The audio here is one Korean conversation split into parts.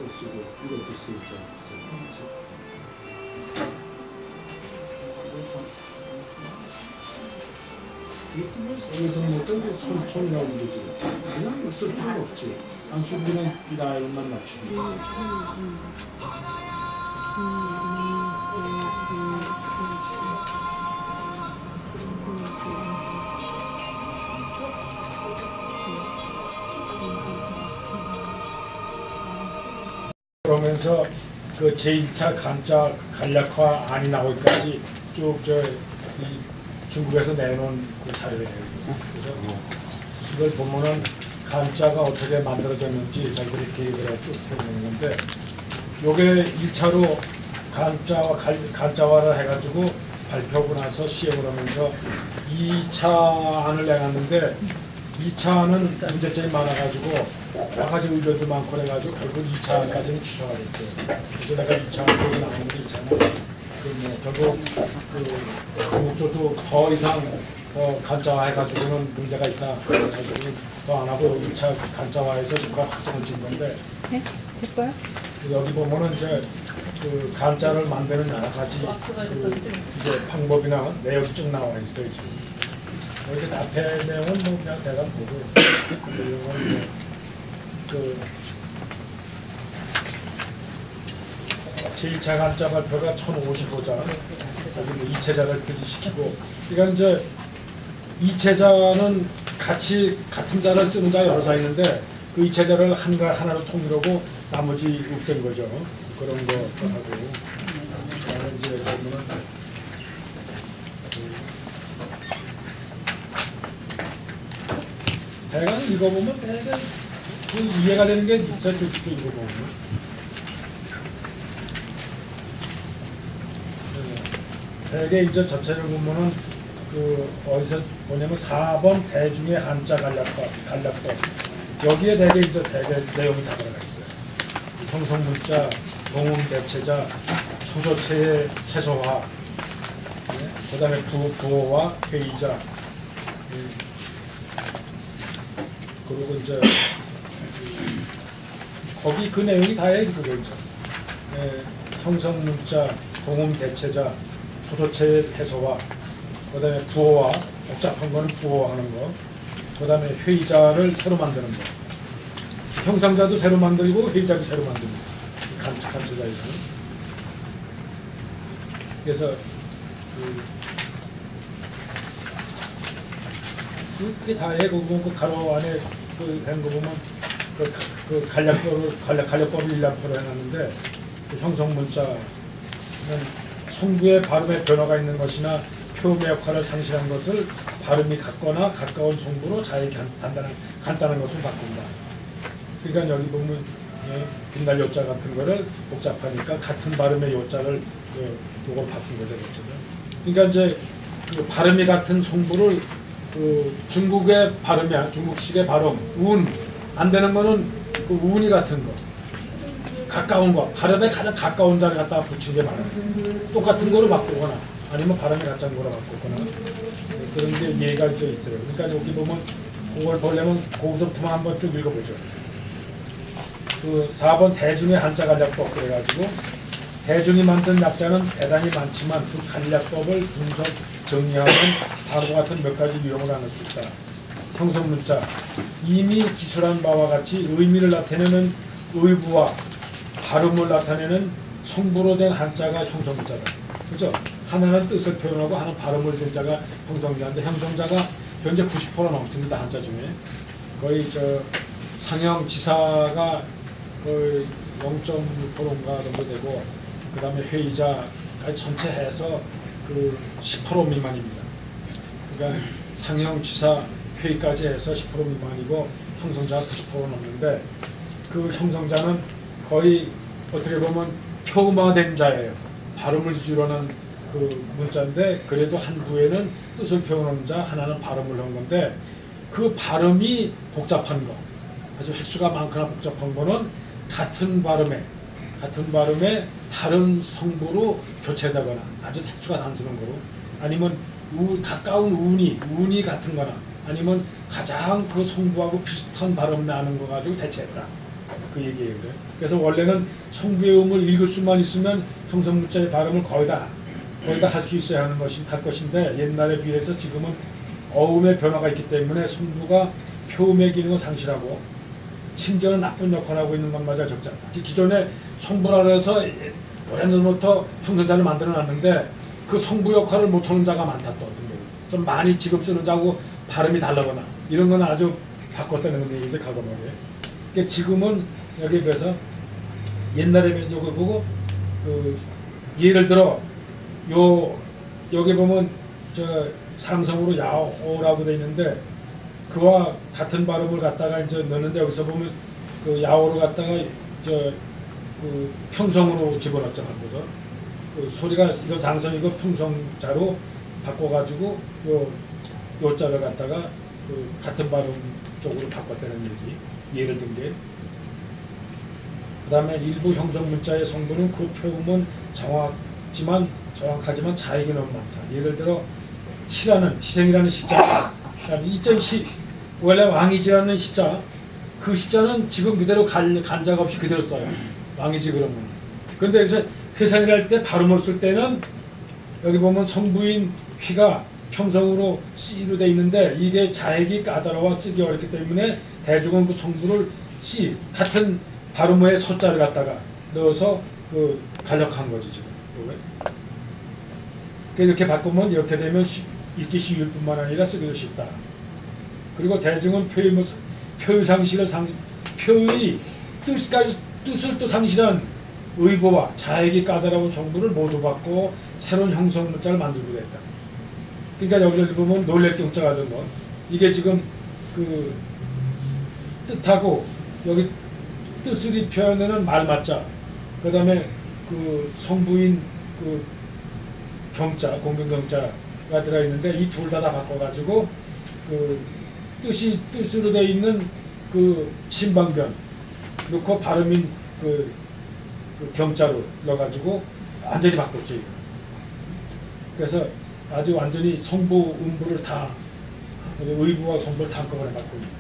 쓰고 이것도 쓰고 여기서 뭐 뜬게 손이라고 그러지. 그냥 뭐쓸 필요가 없지. 안 쓰면 이 라인만 맞추지. 그러면서 그 제1차 간자 간략화 안이 나오기까지 쭉 중국에서 내놓은 그 자료예요. 그래서 이걸 보면은 간자가 어떻게 만들어졌는지 자기들이 계획을 쭉 세우는 건데, 요게 1차로 간자화를 해가지고 발표하고 나서 시행을 하면서 2차 안을 내놨는데, 2차는 문제점이 많아가지고 여러 가지 의견도 많고 그래가지고 결국 2차까지는 취소가 됐어요. 그래서 내가 2차 보고 나왔는데 2차는 결국 중국 쪽도 더 이상 간자화해가지고는 문제가 있다. 그래가지고 더 안 하고 2차 간자화해서 국가 확정을 지은 건데. 네? 제 거요? 여기 보면은 이제 그 간자를 만드는 여러 가지 이제 방법이나 내역이 쭉 나와 있어요 지금. 여기 앞에 내용은 뭐 그냥 대강 보고 이런 건 그 제1차 간자 발표가 1055자, 여기 뭐 2체자를 표시시키고, 그러니까 이제 2체자는 같은 자를 쓰는 자 여러 자 있는데 그 2체자를 하나로 통일하고 나머지 없앤 거죠. 그런 거 하고, 그다음에 이제 보면은 대강 읽어보면 대강 이해가 되는 게 있어요. 쭉 읽어보면. 대개 이제 전체를 보면은 그 어디서 뭐냐면 4번 대중의 한자 간략법 여기에 대개 내용이 다 들어가 있어요. 형성문자, 동음 대체자, 초조체의 해소화, 그다음에 부호와 회의자, 그리고 이제 거기 그 내용이 다예요. 그거 이제 형성문자, 동음 대체자, 초조체의 해소와, 그 다음에 부호화, 복잡한 거는 부호하는 거, 그 다음에 회의자를 새로 만드는 거, 형상자도 새로 만들고 회의자도 새로 만드는 거, 간체자에서는. 그래서 그게 다예요. 그 가로 안에 된 거 보면 그 간략법을 일람표로 해놨는데, 그 형성문자는 성부의 발음에 변화가 있는 것이나 표음의 역할을 상실한 것을 발음이 같거나 가까운 성부로 자연히 간단한 것을 바꾼다. 그러니까 여기 보면 빛날 요자 같은 거를 복잡하니까 같은 발음의 요자를 그걸 바꾼 거죠. 그러니까 이제 그 발음이 같은 성부를 그 중국의 발음이야, 중국식의 발음, 운 안 되는 거는 그 운이 같은 거. 가까운 거, 발음에 가장 가까운 자를 갖다가 붙인 게 많아요. 똑같은 거로 바꾸거나 아니면 발음이 같은 거로 바꾸거나 그런 게 이해가 있어요. 그러니까 여기 보면 그걸 보려면 거기서부터만 한번 쭉 읽어보죠. 그 4번 대중의 한자 간략법 그래가지고 대중이 만든 약자는 대단히 많지만 그 간략법을 분석 정리하면 다음과 같은 몇 가지 유형을 나눌 수 있다. 형성문자, 이미 기술한 바와 같이 의미를 나타내는 의부와 발음을 나타내는 성부로 된 한자가 형성자다. 그죠? 하나는 뜻을 표현하고 하나는 발음을 된 자가 형성자인데, 형성자가 현재 90% 넘습니다. 한자 중에. 거의 상형 지사가 거의 0.6%인가 정도 되고, 그 다음에 회의자까지 전체 해서 그 10% 미만입니다. 그러니까 상형 지사 회의까지 해서 10% 미만이고 형성자가 90% 넘는데, 그 형성자는 거의 어떻게 보면 표음화된 자예요. 발음을 위주로는 그 문자인데, 그래도 한두에는 뜻을 표현하는 자, 하나는 발음을 한 건데, 그 발음이 복잡한 거, 아주 획수가 많거나 복잡한 거는 같은 발음에 다른 성부로 교체되거나 아주 획수가 단순한 거로, 아니면 가까운 운이 같은 거나, 아니면 가장 그 성부하고 비슷한 발음 나는 거 가지고 대체했다. 그 얘기예요. 그래서 원래는 성부의 음을 읽을 수만 있으면 형성문자의 발음을 거의 다 할 수 있어야 할 것인데 옛날에 비해서 지금은 어음의 변화가 있기 때문에 성부가 표음의 기능을 상실하고 심지어는 나쁜 역할을 하고 있는 것마저 적잖아. 기존에 성부라 해서 오래전부터 형성자를 만들어놨는데 그 성부 역할을 못하는 자가 많다. 또 어떤 경우 좀 많이 지금 쓰는 자하고 발음이 다르거나 이런 건 아주 바꿨다는 얘기죠. 과거말에. 그러니까 지금은 여기 그래서 옛날에 이거 보고 그 예를 들어 여기 보면 저 상성으로 야오라고 돼 있는데 그와 같은 발음을 갖다가 이제 넣는데 여기서 보면 그 야오를 갖다가 그 평성으로 집어넣잖아. 그래서 그 소리가 이거 장성이고 평성자로 바꿔가지고 요 자를 갖다가 그 같은 발음 쪽으로 바꿨다는 얘기. 예를 든 게. 그다음에 일부 형성 문자의 성분은 그 표음은 정확하지만 차이가 너무 많다. 예를 들어 희생이라는 시자, 이전 원래 왕이지라는 시자, 그 시자는 지금 그대로 간자가 없이 그대로 써요. 왕이지 그러면. 그런데 여기서 회상이랄 때 발음을 쓸 때는 여기 보면 성부인 휘가 평성으로 C로 돼 있는데 이게 자액이 까다로워 쓰기 어렵기 때문에 대중은 그 성부를 C 같은 발음의 소자를 갖다가 넣어서 그 간략한 거지 지금. 이렇게 바꾸면 이렇게 되면 읽기 쉬울 뿐만 아니라 쓰기도 쉽다. 그리고 대중은 표의 상실을 표의 뜻을 또 상실한 의보와 자액이 까다로운 성부를 모두 받고 새로운 형성 문자를 만들게 됐다. 그러니까 여기서 보면 놀랄 게 문자가 된 거. 이게 지금 그 뜻하고 여기 뜻을 표현하는 말맞자, 그 다음에 그 성부인 그 경자, 공경경자가 들어있는데 이 둘 다 바꿔가지고 그 뜻으로 되어 있는 그 신방변 놓고 발음인 그 경자로 넣어가지고 완전히 바꿨죠. 이거. 그래서 아주 완전히 성부, 음부를 다 의부와 성부를 다 한꺼번에 바꾸는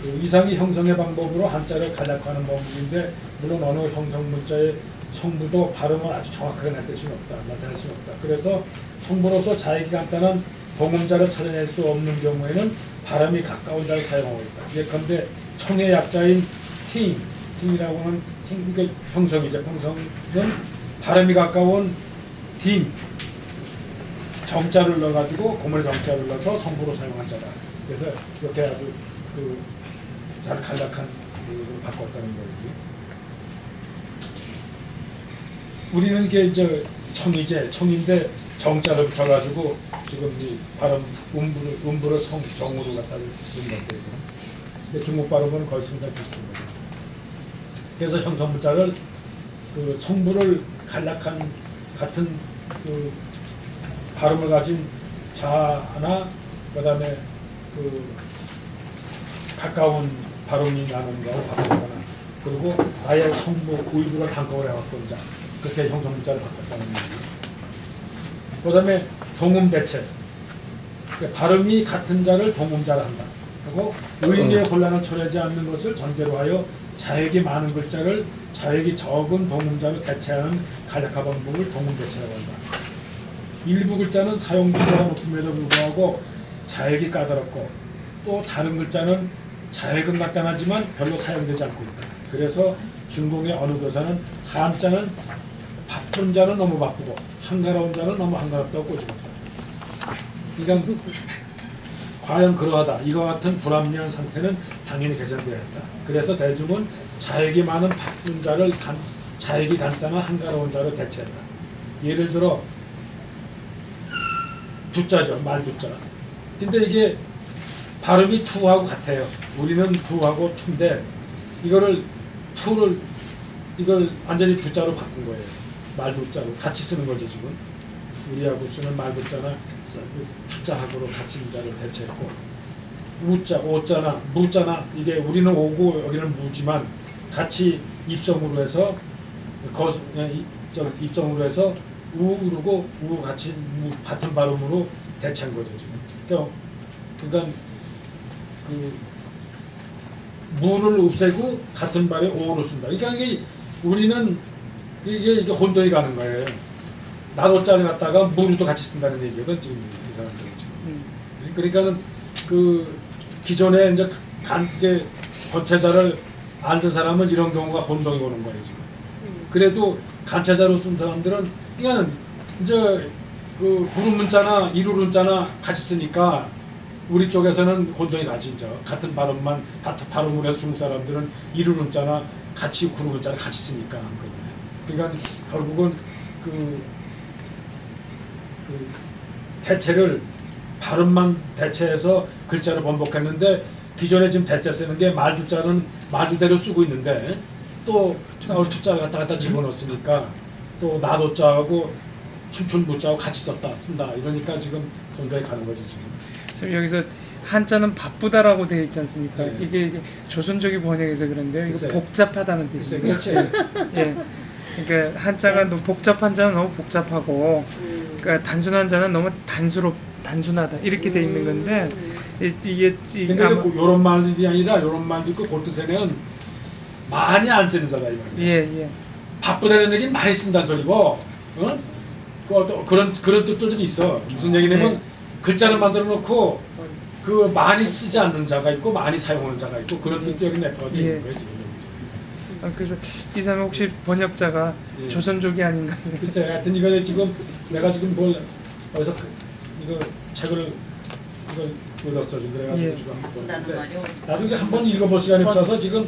그 이상이 형성의 방법으로 한자를 간략화하는 방법인데 물론 어느 형성 문자의 성부도 발음을 아주 정확하게 나타낼 수는 없다. 그래서 성부로서 자액이 간단한 동음자를 찾아낼 수 없는 경우에는 발음이 가까운 자를 사용하고 있다. 예컨대 청의 약자인 팅이라고 하는 그러니까 형성이죠. 형성은 발음이 가까운 딩 정자를 넣어가지고 고물의 정자를 넣어서 성부로 사용한 자다. 그래서 이렇게 아주 잘 간략한 걸 바꿨다는 거지. 우리는 이게 이제 청인데 정자를 붙여가지고 지금 이 발음 음부를 정으로 갖다 쓰는 건데, 근데 중국 발음은 거의 상당히 비슷한 거죠. 그래서 형성 문자를 그 성부를 간략한 같은 그 발음을 가진 자나 그다음에 그 가까운 발음이 나는 거하고 바꾸거나 그리고 아예 성부 의부를 한꺼번에 바꾼 자 그렇게 형성 문자를 바꿨다는 얘기. 그다음에 동음 대체 그러니까 발음이 같은 자를 동음자로 한다. 그리고 의미의 혼란을 초래하지 않는 것을 전제로 하여 자액이 많은 글자를 자액이 적은 동음자로 대체하는 간략화 방법을 동음 대체라고 한다. 일부 글자는 사용 빈도가 높음에도 불구하고 자액이 까다롭고 또 다른 글자는 자액은 간단하지만 별로 사용되지 않고 있다. 그래서 중공의 어느 교사는 한자는 바쁜 자는 너무 바쁘고 한가로운 자는 너무 한가롭다고 꼬집었다. 그러니까 과연 그러하다. 이와 같은 불합리한 상태는 당연히 개선되어야 했다. 그래서 대중은 자액이 많은 바쁜 자를 자액이 간단한 한가로운 자로 대체했다. 예를 들어 두자죠. 말두자. 근데 이게 발음이 투하고 같아요. 우리는 두하고 투인데 이걸 완전히 두자로 바꾼 거예요. 말두자로 같이 쓰는 거죠 지금. 우리하고 쓰는 말두자나 두자하고로 같이 문자를 대체했고 우자, 오자나 무자나 이게 우리는 오고 여기는 무지만 같이 입성으로 해서 입성으로 해서 우르고 우 같이 같은 발음으로 대체한 거죠 지금. 그러니까 그 무를 없애고 같은 발에 오를 쓴다. 그러니까 이게 우리는 이게 혼돈이 가는 거예요. 나도자를 갖다가 무로도 같이 쓴다는 얘기거든 지금 이 사람들은 지금. 그러니까는 그 기존에 이제 이게 권체자를 알던 사람은 이런 경우가 혼동이 오는 거예요 지금. 그래도 간체자로 쓴 사람들은 이거는 이제 그 구름문자나 이루문자나 같이 쓰니까 우리 쪽에서는 혼동이 가지 이제 같은 발음만 발음을 해서 중국 사람들은 이루문자나 같이 구름문자를 같이 쓰니까 그러니까 결국은 그 대체를 발음만 대체해서 글자를 번복했는데 기존에 지금 대체 쓰는 게 말두자는 말두대로 쓰고 있는데 또 싸울 투자를 갖다 집어넣었으니까 또 나도자하고 춤춘무자하고 같이 쓴다 이러니까 지금 혼동이 가는 거지 지금. 지금 여기서 한자는 바쁘다라고 되어 있지 않습니까? 네. 이게 조선족이 번역해서 그런데요. 이거 글쎄. 복잡하다는 뜻이에요. 그렇죠. 예. 그러니까 한자가 너무 복잡한 자는 너무 복잡하고, 그러니까 단순한 자는 너무 단순하다 이렇게 돼 있는 건데 이게 근데 이런 말들이 아니라 이런 말도 있고 골드세는 많이 안 쓰는 자가 이 말이야. 예. 바쁘다는 얘기는 많이 쓴다는 소리고, 어? 그런 뜻도 좀 있어. 무슨 얘기냐면 네. 글자를 만들어 놓고 그 많이 쓰지 않는 자가 있고 많이 사용하는 자가 있고 그런 뜻도 여기 내포가 있는 거예요 지금. 그래서 이 사람 혹시 번역자가 예. 조선족이 아닌가? 글쎄, 하여튼 이거 지금 내가 지금 어디서 이거 책을 이걸 읽었어 지금 그래가지고 예. 지금 한번 본다는 보는데 말이 어딨어? 나도 이게 한번 읽어볼 시간이 없어서 지금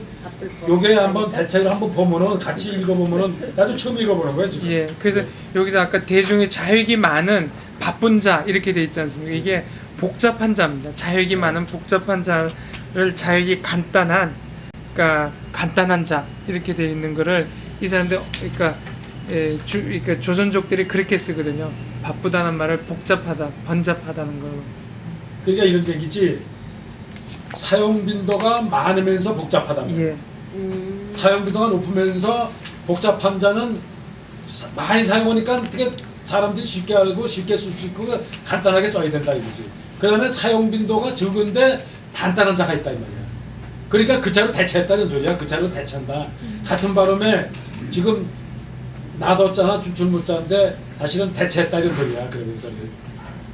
요게 한번 대책을 한번 보면은 같이 읽어보면은 나도 처음 읽어보는 거예요 지금. 예. 그래서 여기서 아까 대중의 자획이 많은 바쁜 자 이렇게 돼 있지 않습니까? 이게 복잡한 자입니다. 자획이 많은 복잡한 자를 자획이 간단한, 그러니까 간단한 자 이렇게 돼 있는 거를 이 사람들 그러니까 조선족들이 그렇게 쓰거든요. 바쁘다는 말을 복잡하다, 번잡하다는 거. 그러니까 이런 얘기지. 사용 빈도가 많으면서 복잡하다. 예. 사용 빈도가 높으면서 복잡한 자는 많이 사용하니까 되게 사람들이 쉽게 알고 쉽게 쓸 수 있고 간단하게 써야 된다 이거지. 그다음에 사용 빈도가 적은데 단단한 자가 있다 이 말이야. 그러니까 그 자로 대체했다는 소리야. 그 자로 대체한다. 같은 발음에 지금 나도자나 춘춘무자인데 사실은 대체했다 이런 소리야. 그러면서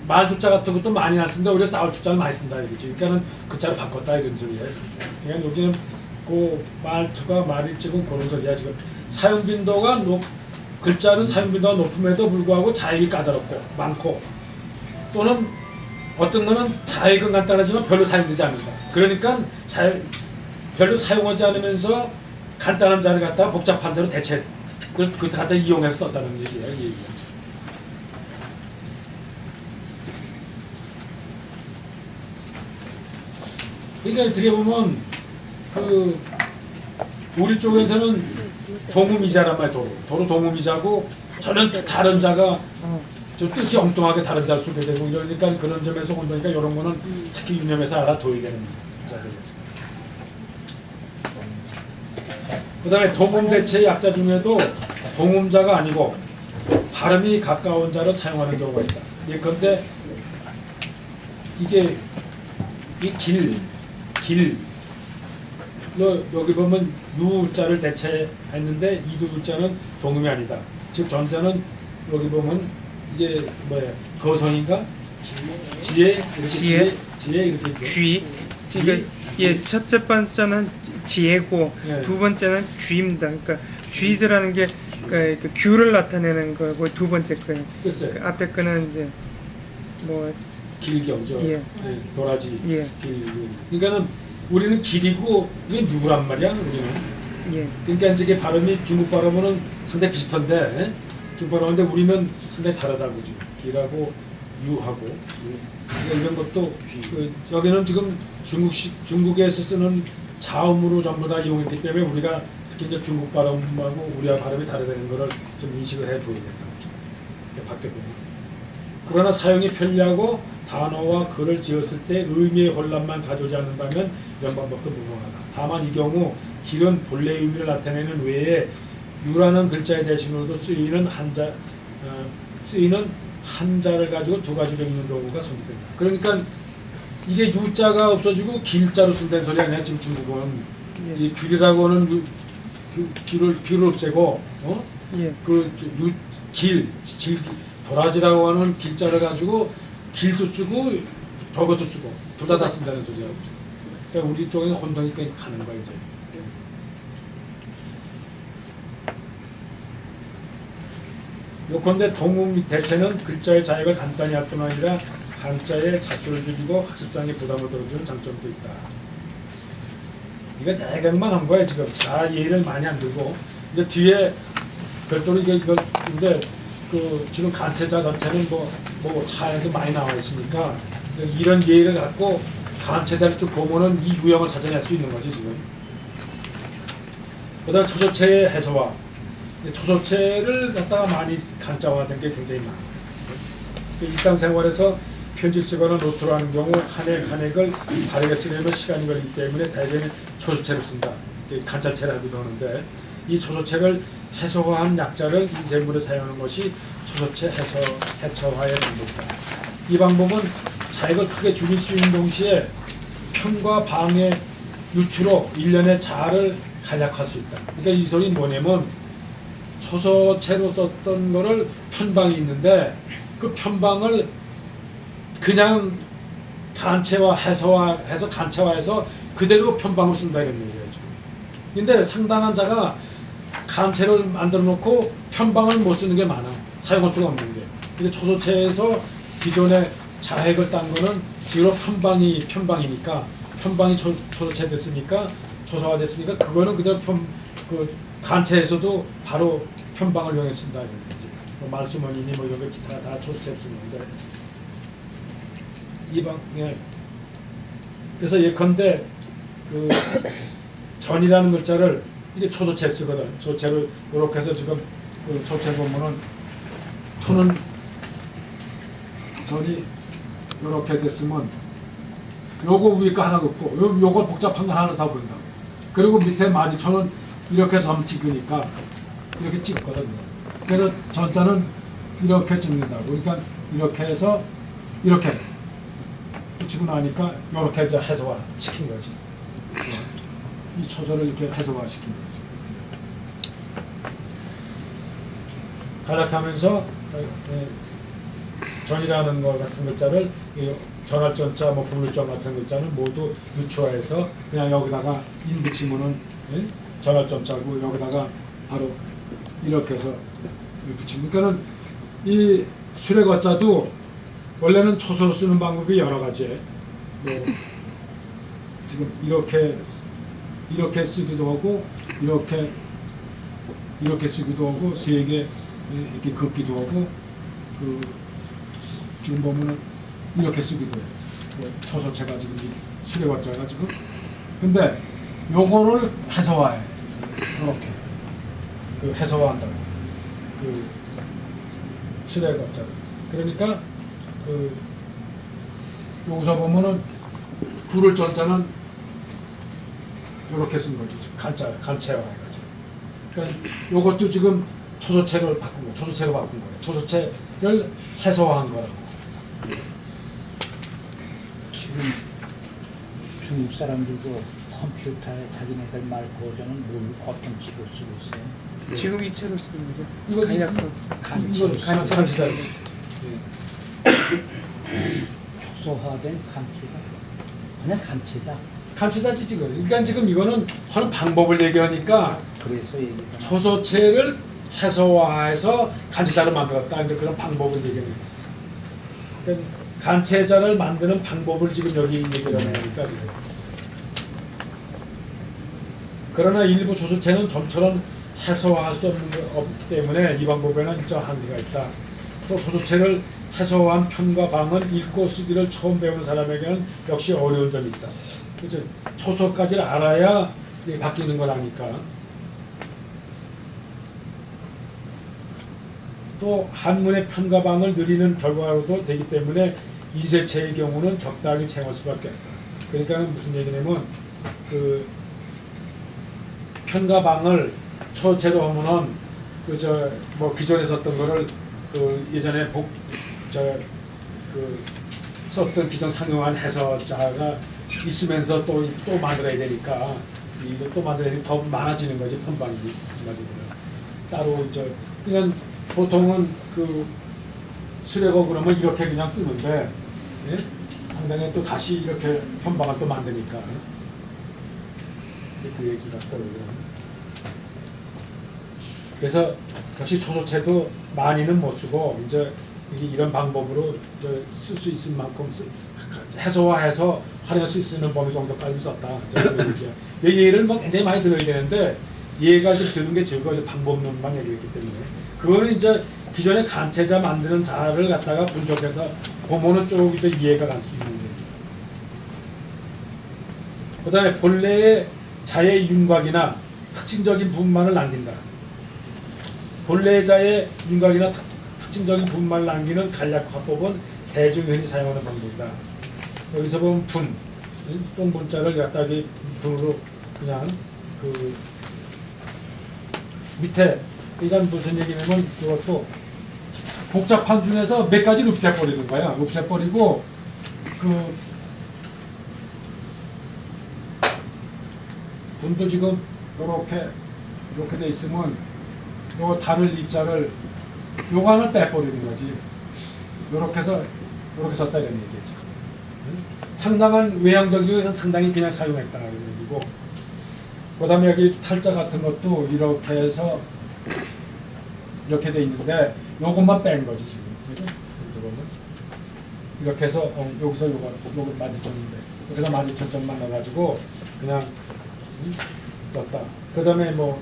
말두자 같은 것도 많이 안 쓴다. 오히려 싸울두자를 많이 쓴다 이거지. 그러니까는 그 자를 바꿨다 이런 소리야. 그러니까 여기는 그 말투가 말이 지금 그런 소리야. 지금 사용 빈도가 글자는 사용 빈도가 높음에도 불구하고 자액이 까다롭고 많고 또는 어떤 거는 자액은 간단하지만 별로 사용되지 않는다. 그러니까 별로 사용하지 않으면서 간단한 자를 갖다가 복잡한 자로 대체 그걸 갖다 이용해서 썼다는 얘기야. 이 얘기야. 그러니까 어떻게 보면 그 우리 쪽에서는 동음이자란 말이야. 도로 동음이자고 전혀 다른 자가 저 뜻이 엉뚱하게 다른 자를 쓰게 되고 이러니까 그런 점에서 본다니까 이런 거는 특히 유념해서 알아둬야 되는 자들. 그 다음에 동음대체의 약자 중에도 동음자가 아니고 발음이 가까운 자를 사용하는 경우가 있다. 예컨대 이게 이 여기 보면 유자를 대체했는데 이두자는 동음이 아니다. 즉 전자는 여기 보면 이게 뭐야 거성인가? 지혜 이렇게 있고. 쥐. 그러니까 예, 첫째 번째는 지혜고 네. 두 번째는 쥐입니다. 그러니까 쥐즈라는 게 그 귤을 나타내는 거고 두 번째 거예요. 글쎄 그 앞에 거는 이제 뭐 길경죠. 예. 도라지. 예. 그러니까는 우리는 길이고 이건 유란 말이야 우리는. 예. 그러니까 이제 발음이 중국 발음은 상당히 비슷한데 중국 발음인데 우리는 상당히 다르다 그죠. 길하고 유하고 이런 것도 여기는 지금 중국에서 쓰는 자음으로 전부 다 이용했기 때문에 우리가 특히 이제 중국 발음하고 우리와 발음이 다르다는 것을 좀 인식을 해둬야 된다. 바뀌었고. 그러나 사용이 편리하고 단어와 글을 지었을 때 의미의 혼란만 가져오지 않는다면 이런 방법도 무방하다. 다만 이 경우 길은 본래 의미를 나타내는 외에 유라는 글자의 대신으로도 쓰이는 한자를 가지고 두 가지로 읽는 경우가 성립된다. 그러니까 이게 유자가 없어지고 길자로 쓴다는 소리 아니야 지금 중국은. 예. 이 귤이라고 하는 귤을 없애고 예. 도라지라고 하는 길자를 가지고 길도 쓰고 저것도 쓰고 둘 다 쓴다는 소리야. 그러니까 우리 쪽에는 혼동이 꽤 가는 거야 이제. 요컨대 동음 대체는 글자의 자익을 간단히 할 뿐 아니라 한자에 자수를 줄이고 학습자에게 부담을 덜어주는 장점도 있다. 이거 대강만 한 거야 지금. 자 예를 많이 안 들고 이제 뒤에 별도로 이거 근데 그 지금 간체자 전체는 뭐 차에도 많이 나와 있으니까 이런 예를 갖고 간체자를 쭉 보면은 이 유형을 찾아낼 수 있는 거지 지금. 그다음 초조체의 해소와 초조체를 갖다가 많이 간자화된 게 굉장히 많아. 일상생활에서 편지 쓰거나 노트로 하는 경우 한 획을 바르게 쓰려면 시간이 걸리기 때문에 대개는 초조체를 쓴다. 간자체라고도 하는데 이 초조체를 해소한 약자를 인쇄물에 사용하는 것이 초조체 해처화의 방법이다. 이 방법은 자익을 크게 줄일 수 있는 동시에 편과 방의 유추로 일련의 자를 간략할 수 있다. 그러니까 이 소리는 뭐냐면 초조체로 썼던 거를 편방이 있는데 그 편방을 그냥 간체화 해서 간체화해서 그대로 편방을 쓴다 이런 얘기예요 지금. 근데 상당한 자가 간체를 만들어 놓고 편방을 못 쓰는 게 많아. 사용할 수가 없는 게. 근데 초조체에서 기존의 자획을 딴 거는 지로 편방이니까 편방이 초조체 됐으니까 초소화 됐으니까 그거는 그대로 그 간체에서도 바로 편방을 이용해 쓴다 이런 거지. 뭐 말수문이니 뭐 이런 거 다 초조체 쓰는데 예. 그래서 예컨대 그 전이라는 글자를 이게 초조체 쓰거든. 초조체로 이렇게 해서 지금 그 초조체 보면은 초는 전이 이렇게 됐으면 요거 위에 거 하나 긋고 요거 복잡한 거 하나 다 보인다. 그리고 밑에 많이 초는 이렇게 해서 한번 찍으니까 이렇게 찍거든. 그래서 전자는 이렇게 찍는다고. 그러니까 이렇게 해서 이렇게 붙이고 나니까 이렇게 이제 해소화 시킨 거지. 이 초소를 이렇게 해소화 시킨 거지. 간략하면서 전이라는 것 같은 글자를 전할 전자, 뭐 부를전 같은 글자는 모두 유추화해서 그냥 여기다가 인 붙이면은 전할 전자고 여기다가 바로 이렇게 해서 붙이면 그러니까는 이 수레 거자도 원래는 초소로 쓰는 방법이 여러 가지예요. 뭐 지금 이렇게 쓰기도 하고 이렇게 쓰기도 하고 세 개 이렇게 긋기도 하고 그 지금 보면은 이렇게 쓰기도 해요. 뭐 초소체가 지금 수레과자가 지금 근데 요거를 해소화해 이렇게 그 해소화한다고 그 수레과자 그러니까 그 여기서 보면은 구를 전자는 이렇게 쓴 거지 간체화 해가지고 그러니까 요것도 지금 초조체로 바꾼 거 초조체로 바꾼 거예요. 초조체를 해소화한 거라고. 지금 중국 사람들도 컴퓨터에 자기네들 말 버전은 어떤 식으로 쓰고 있어요? 지금 이 채로 쓰는 거죠. 이거 간체자. 효소화된 간체자. 그냥 간체자. 간체자지 지금. 그러니까 지금 이거는 하는 방법을 얘기하니까 그래서 얘기가 초소체를 해소화해서 간체자를 만들었다. 이제 그런 방법을 얘기해요. 그러니까 간체자를 만드는 방법을 지금 여기 얘기를 하니까 그러나 일부 초소체는 좀처럼 해소화할 수 없기 때문에 이 방법에는 일정 한계가 있다. 또 초소체를 해소한 편과 방은 읽고 쓰기를 처음 배우는 사람에게는 역시 어려운 점이 있다. 그렇죠? 초소까지를 알아야 바뀌는 거라니까. 또 한문의 편과 방을 느리는 결과로도 되기 때문에 이세체의 경우는 적당히 채용할 수밖에 없다. 그러니까 무슨 얘기냐면 그 편과 방을 초체로 하면은 그 뭐 기존에 썼던 거를 그 예전에 썼던 기존 상용한 해서자가 있으면서 또 만들어야 되니까 이거 또 만들어야 더 많아지는 거지 편방이 말이구나. 따로 그냥 보통은 그 수레고 그러면 이렇게 그냥 쓰는데 예? 상당히 또 다시 이렇게 편방을 또 만드니까 그 얘기가 있더라고요. 그래서 역시 초소체도 많이는 못 쓰고 이제 이런 방법으로 쓸 수 있을 만큼 해소화해서 활용할 수 있는 범위 정도까지 썼다. 이 얘기를 뭐 굉장히 많이 들어야 되는데 얘가 좀 들은 게 즐거워서 방법론만 얘기했기 때문에 그거는 이제 기존의 간체자 만드는 자를 갖다가 분석해서 보면은 쭉 이제 이해가 갈 수 있는 거죠. 그다음에 본래의 자의 윤곽이나 특징적인 부분만을 남긴다. 본래의 자의 윤곽이나 특징적인 부분만을 남기는 간략화법은 대중이 흔히 사용하는 방법이다. 여기서 보면 분, 똥분자를 갖다 분으로 그냥 그 밑에 이건 무슨 얘기냐면 그것도 복잡한 중에서 몇 가지를 없애버리는 거야. 없애버리고 그 분도 지금 이렇게 돼 있으면 요 단을 이자를 요거 하나 빼버리는 거지. 요렇게 해서 요렇게 썼다 이런 얘기지. 상당한 외향적이어서 상당히 그냥 사용했다는 얘기고, 그 다음에 여기 탈자 같은 것도 이렇게 해서 이렇게 돼 있는데 요것만 뺀 거지 지금. 그죠? 이렇게 해서 여기서 요거 12,000인데 여기서 12,000점만 넣어가지고 그냥 썼다. 그 다음에 뭐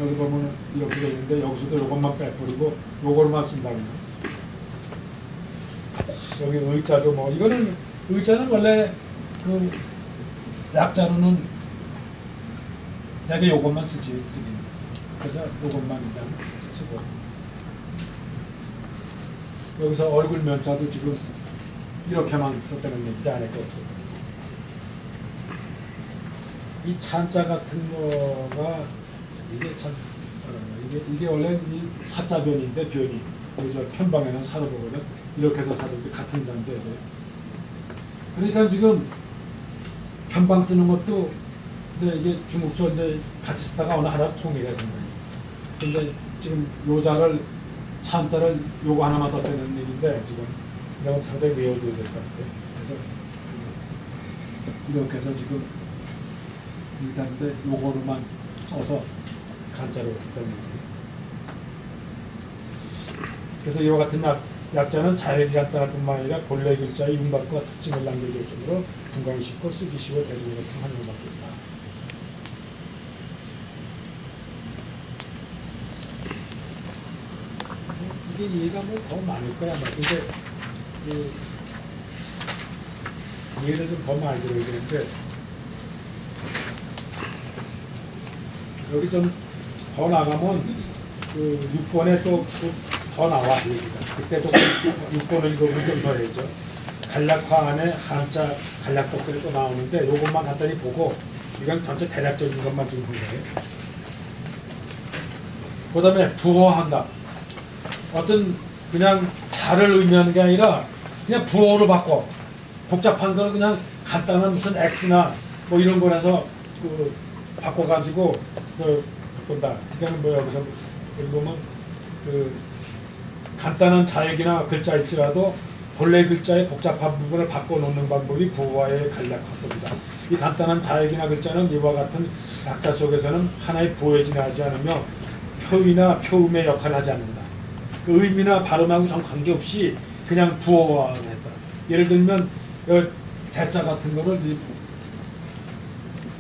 여기 보면 이렇게 돼 있는데 여기서도 요것만 빼버리고 요거로만 쓴다는 거. 여기 의자도 뭐 이거는 의자는 원래 그 약자로는 약에 요것만 쓰긴. 그래서 요것만 일단 쓰고 여기서 얼굴 면자도 지금 이렇게만 썼다는 얘기지 않을 거 없어. 이 찬자 같은 거가 이게 참 이게 원래 이 사자변인데 변이 그래서 편방에는 사로 보거든. 이렇게 해서 사는데 같은 자인데 그러니까 지금 편방 쓰는 것도 이제 이게 중국서 이제 같이 쓰다가 어느 하나 통일해 상당히. 근데 지금 요자를 찬자를 요거 하나만 썼다는 얘기인데 지금 내가 상당히 외워둬야 될 것 같아. 그래서 이렇게 해서 지금 일자인데 요거로만 써서 간자로 했다는 얘기. 그래서 이와 같은 약자는 자연이 간단할 뿐만 아니라 본래 글자의 윤곽과 특징을 남겨줬으므로 분간이 쉽고 쓰기 쉬워 대중에게 통하는 것밖에 없다. 이게 이해가 뭐 더 많을 거야. 근데 그 이해를 좀 더 많이 들어야 되는데 여기 좀 더 나가면 그 6번에 또 더 나와 얘기가. 그때 조금 6번을 읽어보면 좀 더 해야죠. 간략화 안에 한자 간략법들이 또 나오는데 요것만 간단히 보고 이건 전체 대략적인 것만 지금 본 거예요. 그 다음에 부호한다. 어떤 그냥 자를 의미하는 게 아니라 그냥 부호로 바꿔. 복잡한 걸 그냥 간단한 무슨 X나 뭐 이런 거라서 그 바꿔가지고 본다. 그러니까 뭐 여기서 보면 그 간단한 자액이나 글자일지라도 본래 글자의 복잡한 부분을 바꿔놓는 방법이 부호와의 간략화법이다. 이 간단한 자액이나 글자는 이와 같은 약자 속에서는 하나의 부호에 지나지 않으며 표위나 표음의 역할을 하지 않는다. 그 의미나 발음하고 전 관계없이 그냥 부호화를 했다. 예를 들면 대자 같은 거를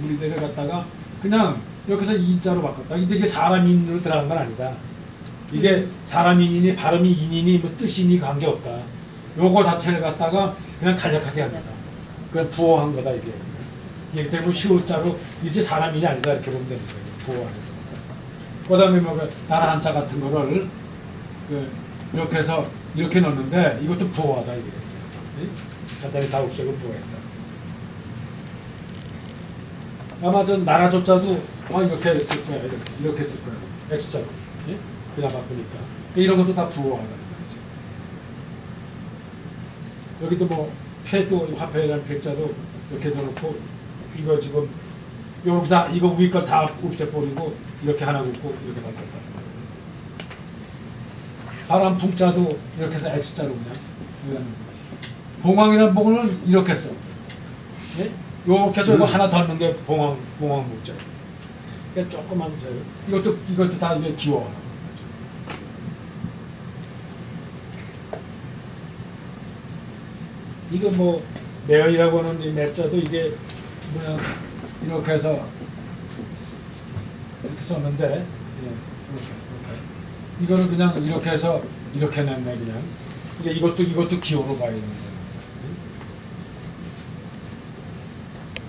우리들을 갖다가 그냥 이렇게 해서 이자로 바꿨다. 근데 이게 사람 인으로 들어간 건 아니다. 이게 사람 인이니 발음이 인이니 뭐 뜻이니 관계없다. 요거 자체를 갖다가 그냥 간략하게 합니다. 그냥 부호한 거다 이게. 이게 때문에 쉬울 자로 이제 사람 인이 아니다 이렇게 보면 되는 거예요. 부호하는 거. 그 다음에 뭐 나라 한자 같은 거를 이렇게 해서 이렇게 넣는데 이것도 부호하다 이게. 간단히 다 없애고 부호했다. 아마 전 나라 조자도 이렇게 쓸 거야. 이렇게 쓸 거야. X자로. 예? 그냥 바꾸니까. 이런 것도 다 부호하다. 여기도 뭐 패도 화폐라는 패자도 이렇게 넣어놓고 이거 지금 여기다 이거 위에 거 다 없애버리고 이렇게 하나 긋고 이렇게 바꿨다. 바람 풍자도 이렇게 해서 X자로 그냥. 봉황이라는 봉은 이렇게 써. 예? 요렇게 해서 이거 하나 더 넣는 게 봉황 목자. 그러니까 조그만 이것도 다 이게 기워. 이거 뭐 매연이라고 하는 이 매자도 이게 뭐냐 이렇게 해서 이렇게 썼는데 예, 이렇게. 이거는 그냥 이렇게 해서 이렇게 냈네 그냥. 이제 이것도 기호로 봐야 되는 거예요.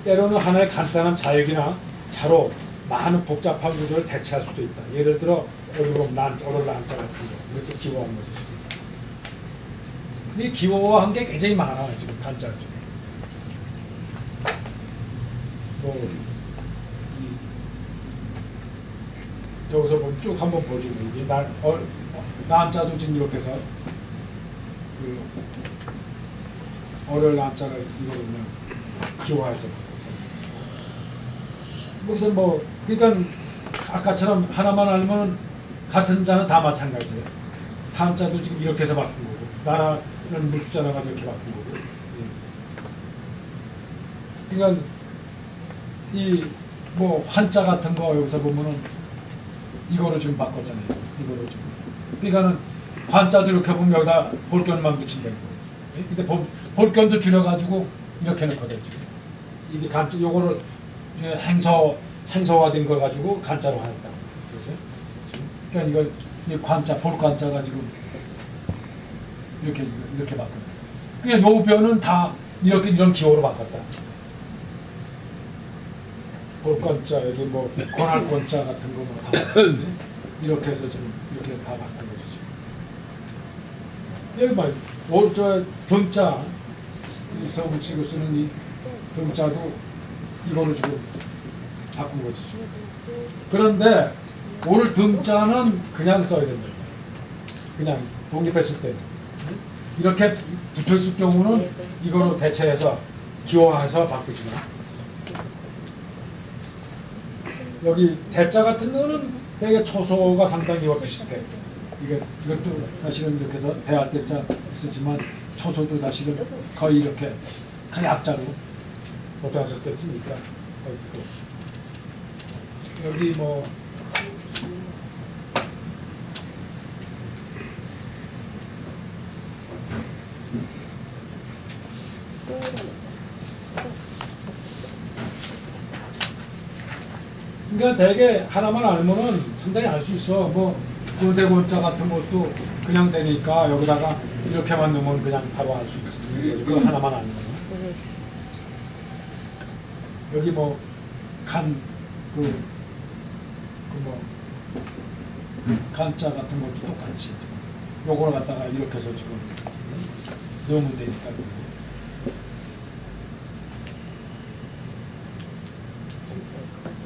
때로는 하나의 간단한 자역이나 자로 많은 복잡한 구조를 대체할 수도 있다. 예를 들어 어를 난자 같은 거 이것도 기호한 거죠. 이 기호한 게 굉장히 많아요 지금 간자 중에. 뭐 여기서 보면 쭉 한번 보죠. 이게 난자도 지금 이렇게 해서 그 어를 난자를 이거를 그냥 기호해서. 여기서 뭐 그러니까 아까처럼 하나만 알면 같은 자는 다 마찬가지예요. 다음 자도 지금 이렇게 해서 바꾼 거고 나라는 물숫자나가 이렇게 바꾼 거고. 그러니까 이 뭐 환자 같은 거 여기서 보면은 이거로 지금 바꿨잖아요. 이거로 지금. 그러니까는 관자도 이렇게 보면 여기다 볼견만 붙인다는 거예요. 근데 볼견도 줄여가지고 이렇게 넣거든요. 이게 간자 요거를 행서화된 걸 가지고 간자로 하였다. 그래서 그러니까 이거 관자 볼관자가 지금 이렇게 바꾼다. 그냥 요 변은 다 이렇게 이런 기호로 바꿨다. 볼관자 여기 뭐 권할권자 같은 거 뭐 다 이렇게 해서 지금 이렇게 다 바꾼 거죠. 지금. 여기 봐, 저 등자 서울시로 쓰는 이 등자도 이거를 지금 바꾼 거지. 그런데 오늘 등자는 그냥 써야 된다. 그냥 독립했을 때 이렇게 붙어있을 경우는 이거로 대체해서 기호화해서 바꾸지만 여기 대자 같은 거는 되게 초소가 상당히 이와 비슷해. 이것도 사실은 이렇게 해서 대할 대자 있었지만 초소도 사실은 거의 이렇게 약자로 보통 썼으니까 여기 뭐 그러니까 되게 하나만 알면은 상당히 알 수 있어. 뭐 군세군자 같은 것도 그냥 되니까 여기다가 이렇게만 넣으면 그냥 바로 알 수 있지. 그거 하나만 알면. 여기 뭐 간자 같은 것도 똑같이 요걸 갖다가 이렇게 해서 지금 넣으면 되니까.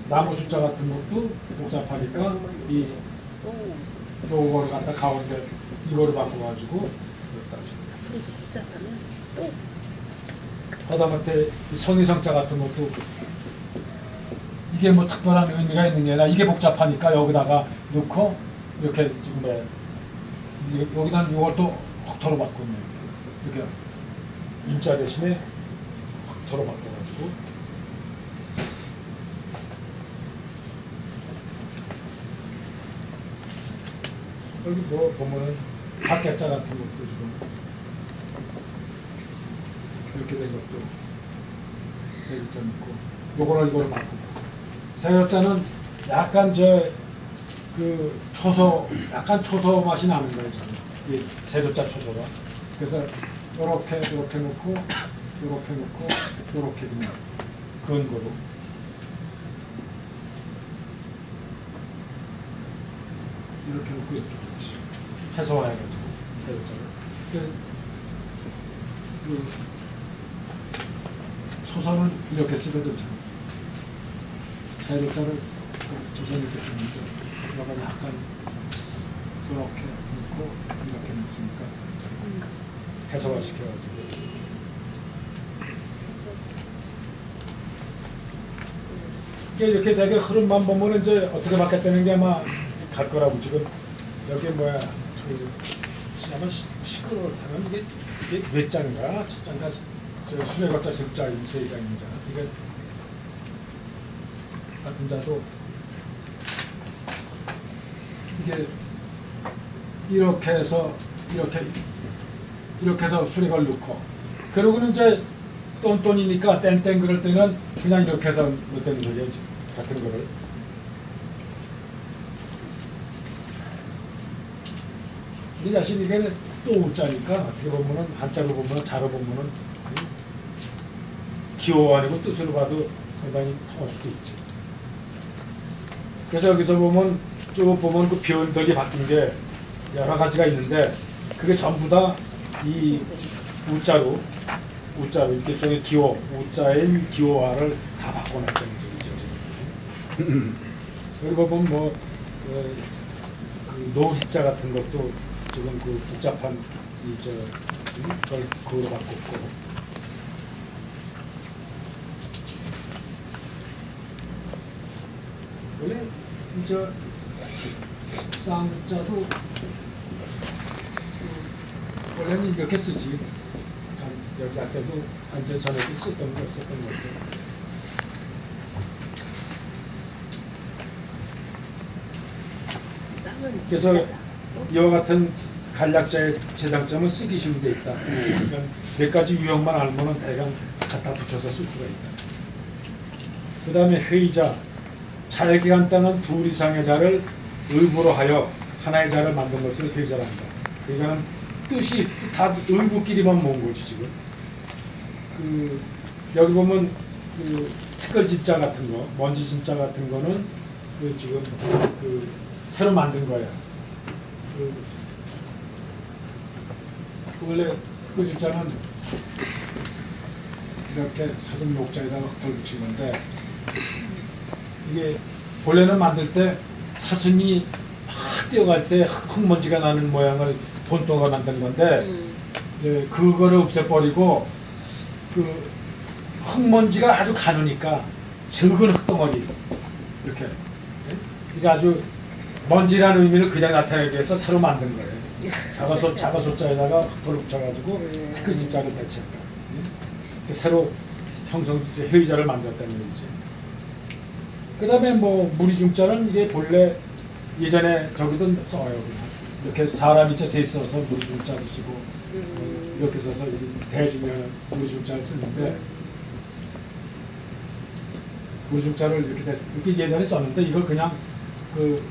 나무 숫자 같은 것도 복잡하니까 이 요거를 갖다 가운데 이거를 바꿔가지고 복잡하면 또 하다못해 성의성자 같은 것도 이게 뭐 특별한 의미가 있는 게 아니라 이게 복잡하니까 여기다가 넣고 이렇게 지금 여기다 이걸 또 흑토로 바꾸네. 이렇게 인자 대신에 흑토로 바꿔가지고. 여기 뭐 보면은 박개자 같은 것도 지금 이렇게 된 것도 세글자 있고 요거를 이걸 바꾸고 세글자는 약간 약간 초소 맛이 나는 거예요. 이 세글자 초소가. 그래서 요렇게 놓고 요렇게 그냥 근거로 이렇게 놓고 이렇게 해소해가지고 세글자를. 그 초선은 이렇게 쓰거든. 세글자를 초선 이렇게 쓰는데 여기가 약간 이렇게 넣고 이렇게 넣습니까? 해소화 시켜가지고. 이게 이렇게 되게 흐름만 보면 이제 어떻게 바뀌었다는 게 아마 갈 거라고 지금 여기 뭐야 그 아마 시끄러울다면 이게 몇 장인가 첫 장인가 저 수레거자 석자인 세 장인자 이게 같은 자도 이게 이렇게 해서 이렇게 해서 수레걸 넣고 그러고는 이제 똔똔이니까 땡땡 그럴 때는 그냥 이렇게 해서 넣는 거예요 같은 거를. 이 사실 이게 또 우자니까 어떻게 보면은 한자로 보면은 자로 보면은 기호 아니고 뜻으로 봐도 상당히 통할 수도 있지. 그래서 여기서 보면 쭉 보면 그 표현들이 바뀐 게 여러 가지가 있는데 그게 전부 다 이 우자로 이렇게 쪽에 기호 우자인 기호화를 다 바꿔놨다는 얘기죠. 여기 보면 뭐 그 노희자 같은 것도 지금 그 복잡한 걸 그거로 바꿨고 원래 이제 쌍자도 원래는 이렇게 쓰지. 여기 약자도 한자 전에도 썼던 거. 쌍은 그래서 진짜다. 이와 같은 간략자의 제장점은 쓰기 쉬운 데 있다. 그러니까 몇 가지 유형만 알면은 대강 갖다 붙여서 쓸 수가 있다. 그 다음에 회의자, 자역이 간단한 둘 이상의 자를 의부로 하여 하나의 자를 만든 것을 회의자라 한다. 그러니까 뜻이 다 의부끼리만 모은 거지 지금. 그 여기 보면 그 티끌 진자 같은 거, 먼지 진자 같은 거는 그 지금 그 새로 만든 거야. 그 원래 티끌 진자는 이렇게 사슴 목자에다가 흙을 붙인 건데 이게 본래는 만들 때 사슴이 막 뛰어갈 때 흙먼지가 나는 모양을 본토가 만든 건데 이제 그거를 없애버리고 그 흙먼지가 아주 가누니까 적은 흙덩어리 이렇게 이게 아주 먼지라는 의미를 그냥 나타내기 위해서 새로 만든 거예요. 자가소자에다가 흙을 붙여가지고 티끌진자를 대체했다. 새로 형성 회의자를 만들었다는 얘기죠. 그 다음에 뭐 무리중자는 이게 본래 예전에 저기도 써요. 이렇게 사람이 셋이 써서 무리중자도 쓰고 이렇게 써서 대중에는 무리중자를 쓰는데 무리중자를 이렇게 예전에 썼는데 이걸 그냥 그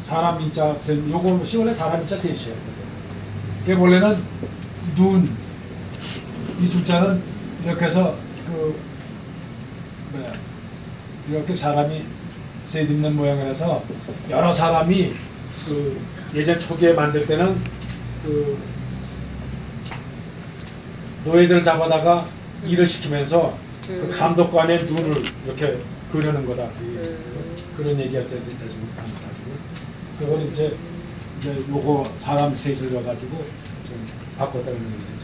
사람 민자 요거 원래 사람 민자 셋이에요. 이게 원래는 눈 이 중자는 이렇게 해서 그 뭐야 이렇게 사람이 셋 있는 모양을 해서 여러 사람이 그 예전 초기에 만들 때는 그 노예들 잡아다가 일을 시키면서 그 감독관의 눈을 이렇게 그려는 거다. 그런 얘기할 때 진짜 좀 감사하고 그걸 이제 요거 사람 셋을 넣어가지고 좀 바꿨다는 얘기죠.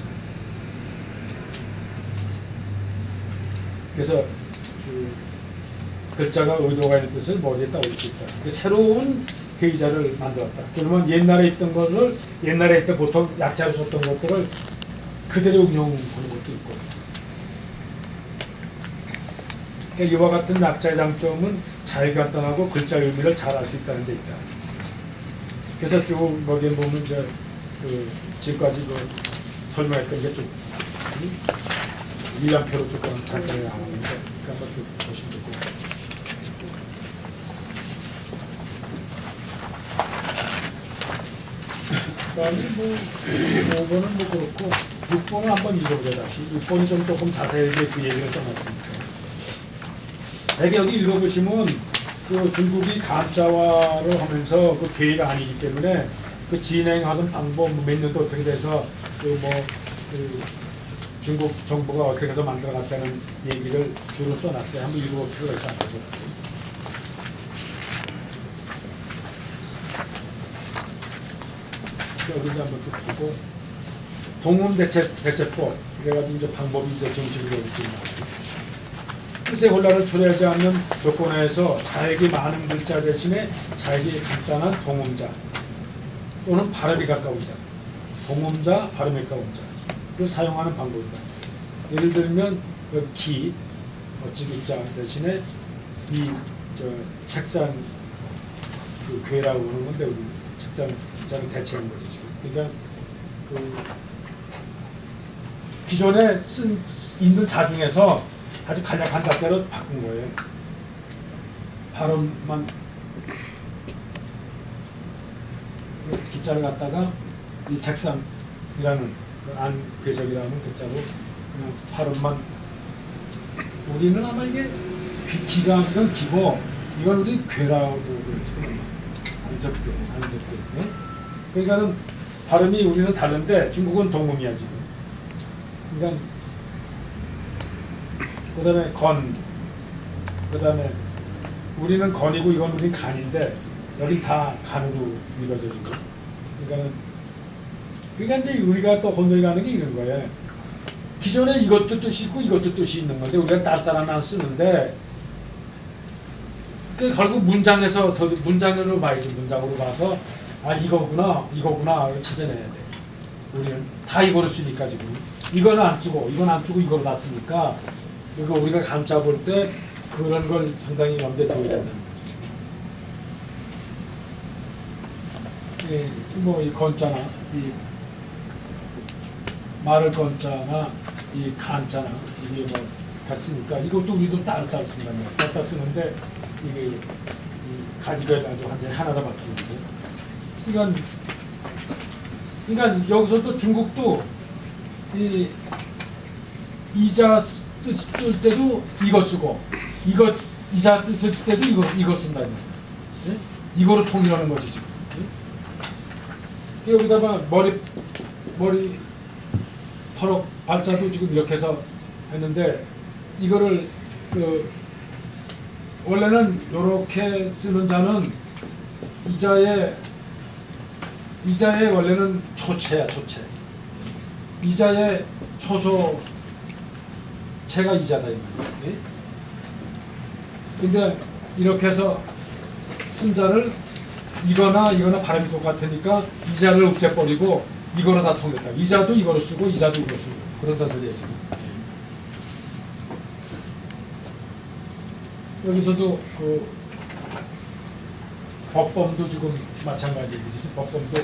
그래서 그 글자가 의도가 있는 뜻을 머리에다 올릴 수 있다. 새로운 회의자를 만들었다. 그러면 옛날에 있던 거를 옛날에 있던 보통 약자로 썼던 것들을 그대로 응용하는 것도 있고. 그러니까 이와 같은 약자의 장점은 잘 간단하고 글자 의미를 잘 알 수 있다는 데 있다. 그래서 쭉 거기에 보면 이제 그 지금까지 그 설명했던 게 좀 일람표로 조금 잠깐 나오는데 그 한번 좀 보시면 되고. 그다음에 뭐 5번은 뭐 그렇고 6번은 한번 읽어보자 다시. 6번이 좀 조금 자세하게 그 얘기를 써놨으니까. 대개 여기 읽어보시면 그 중국이 간자화를 하면서 그 계획이 아니기 때문에 그 진행하는 방법 몇 년도 어떻게 돼서 그 중국 정부가 어떻게 해서 만들어갔다는 얘기를 주로 써놨어요. 한번 읽어볼 필요가 있어. 여기 이제 한번 또 보고 동음 대체법 그래가지고 이제 방법이 이제 정식으로 이렇게 나와요. 뜻의 혼란을 초래하지 않는 조건에서 자에게 많은 글자 대신에 자에게 간단한 동음자 또는 발음이 가까운 자, 동음자, 발음이 가까운 자를 사용하는 방법이다. 예를 들면 그 기, 어찌기자 대신에 이 책상 그 괴라고 하는 건데 우리 책상 기자를 대체한 거죠 지금. 그러니까 그 기존에 있는 자 중에서 아주 간략한 자자로 바꾼 거예요. 발음만 기자를 갖다가 이 책상이라는 그 안 괴석이라는 글자로 그냥 발음만. 우리는 아마 이게 기가 이건 기고 이건 우리 괴라고 그러지. 안적괴. 네? 그러니까는 발음이 우리는 다른데 중국은 동음이야 지금. 그러니까 그다음에 건, 그다음에 우리는 건이고 이건 우리 간인데 여기 다 간으로 이루어져 지고. 그러니까 이제 우리가 또 혼동이 가는 게 이런 거예요. 기존에 이것도 뜻이 있고 이것도 뜻이 있는 건데 우리가 따로따로 쓰는데 그 결국 문장에서 더 문장으로 봐야지. 문장으로 봐서 아 이거구나 찾아내야 돼. 우리는 다 이거로 쓰니까 지금 이거는 안 쓰고 이건 안 쓰고 이거로 다 쓰니까 그러니까 우리가 감자 볼 때 그런 걸 상당히 염두에 둬야 된다는 거죠. 뭐이 건자나 이 말을 건자나 이 간자나 이게 뭐 같으니까 이것도 우리도 따로따로 쓴단 말이야. 따로 쓰는데 이게 이 가지가 가지고 완전히 하나로 바뀌는데. 그러니까 여기서도 중국도 이 이자 뜻 쓸 때도 이거 쓰고 이자 뜻을 쓸 때도 이거 쓴다. 네? 이거로 통일하는 거지 지금. 네? 여기다가 머리 털어 발자도 지금 이렇게 해서 했는데 이거를 원래는 이렇게 쓰는 자는 이자의 원래는 초체야 초체. 이자의 초소 체가 이자다 이 말이야. 네? 근데 이렇게 해서 쓴 자를 이거나 발음이 똑같으니까 이자를 없애버리고 이거로 다 통했다. 이자도 이거로 쓰고 이자도 이거로 쓰고 그런다 소리야 지금. 여기서도 그 법범도 지금 마찬가지지. 법범도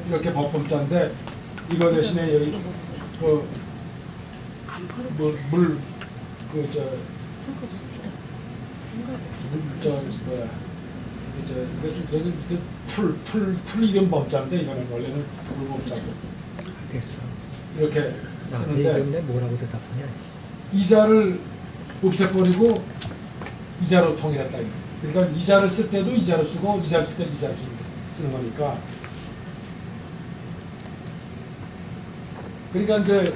이렇게 법범자인데 이거 대신에 여기 풀 이름 범자인데 이거는 원래는 불범자고 됐어. 이렇게 나한테 쓰는데 얘기했는데 뭐라고 대답하냐. 이자를 없애버리고 이자로 통일했다. 그러니까 이자를 쓸 때도 이자로 쓰고 이자를 쓸 때도 이자로 쓰는 거니까. 그러니까 이제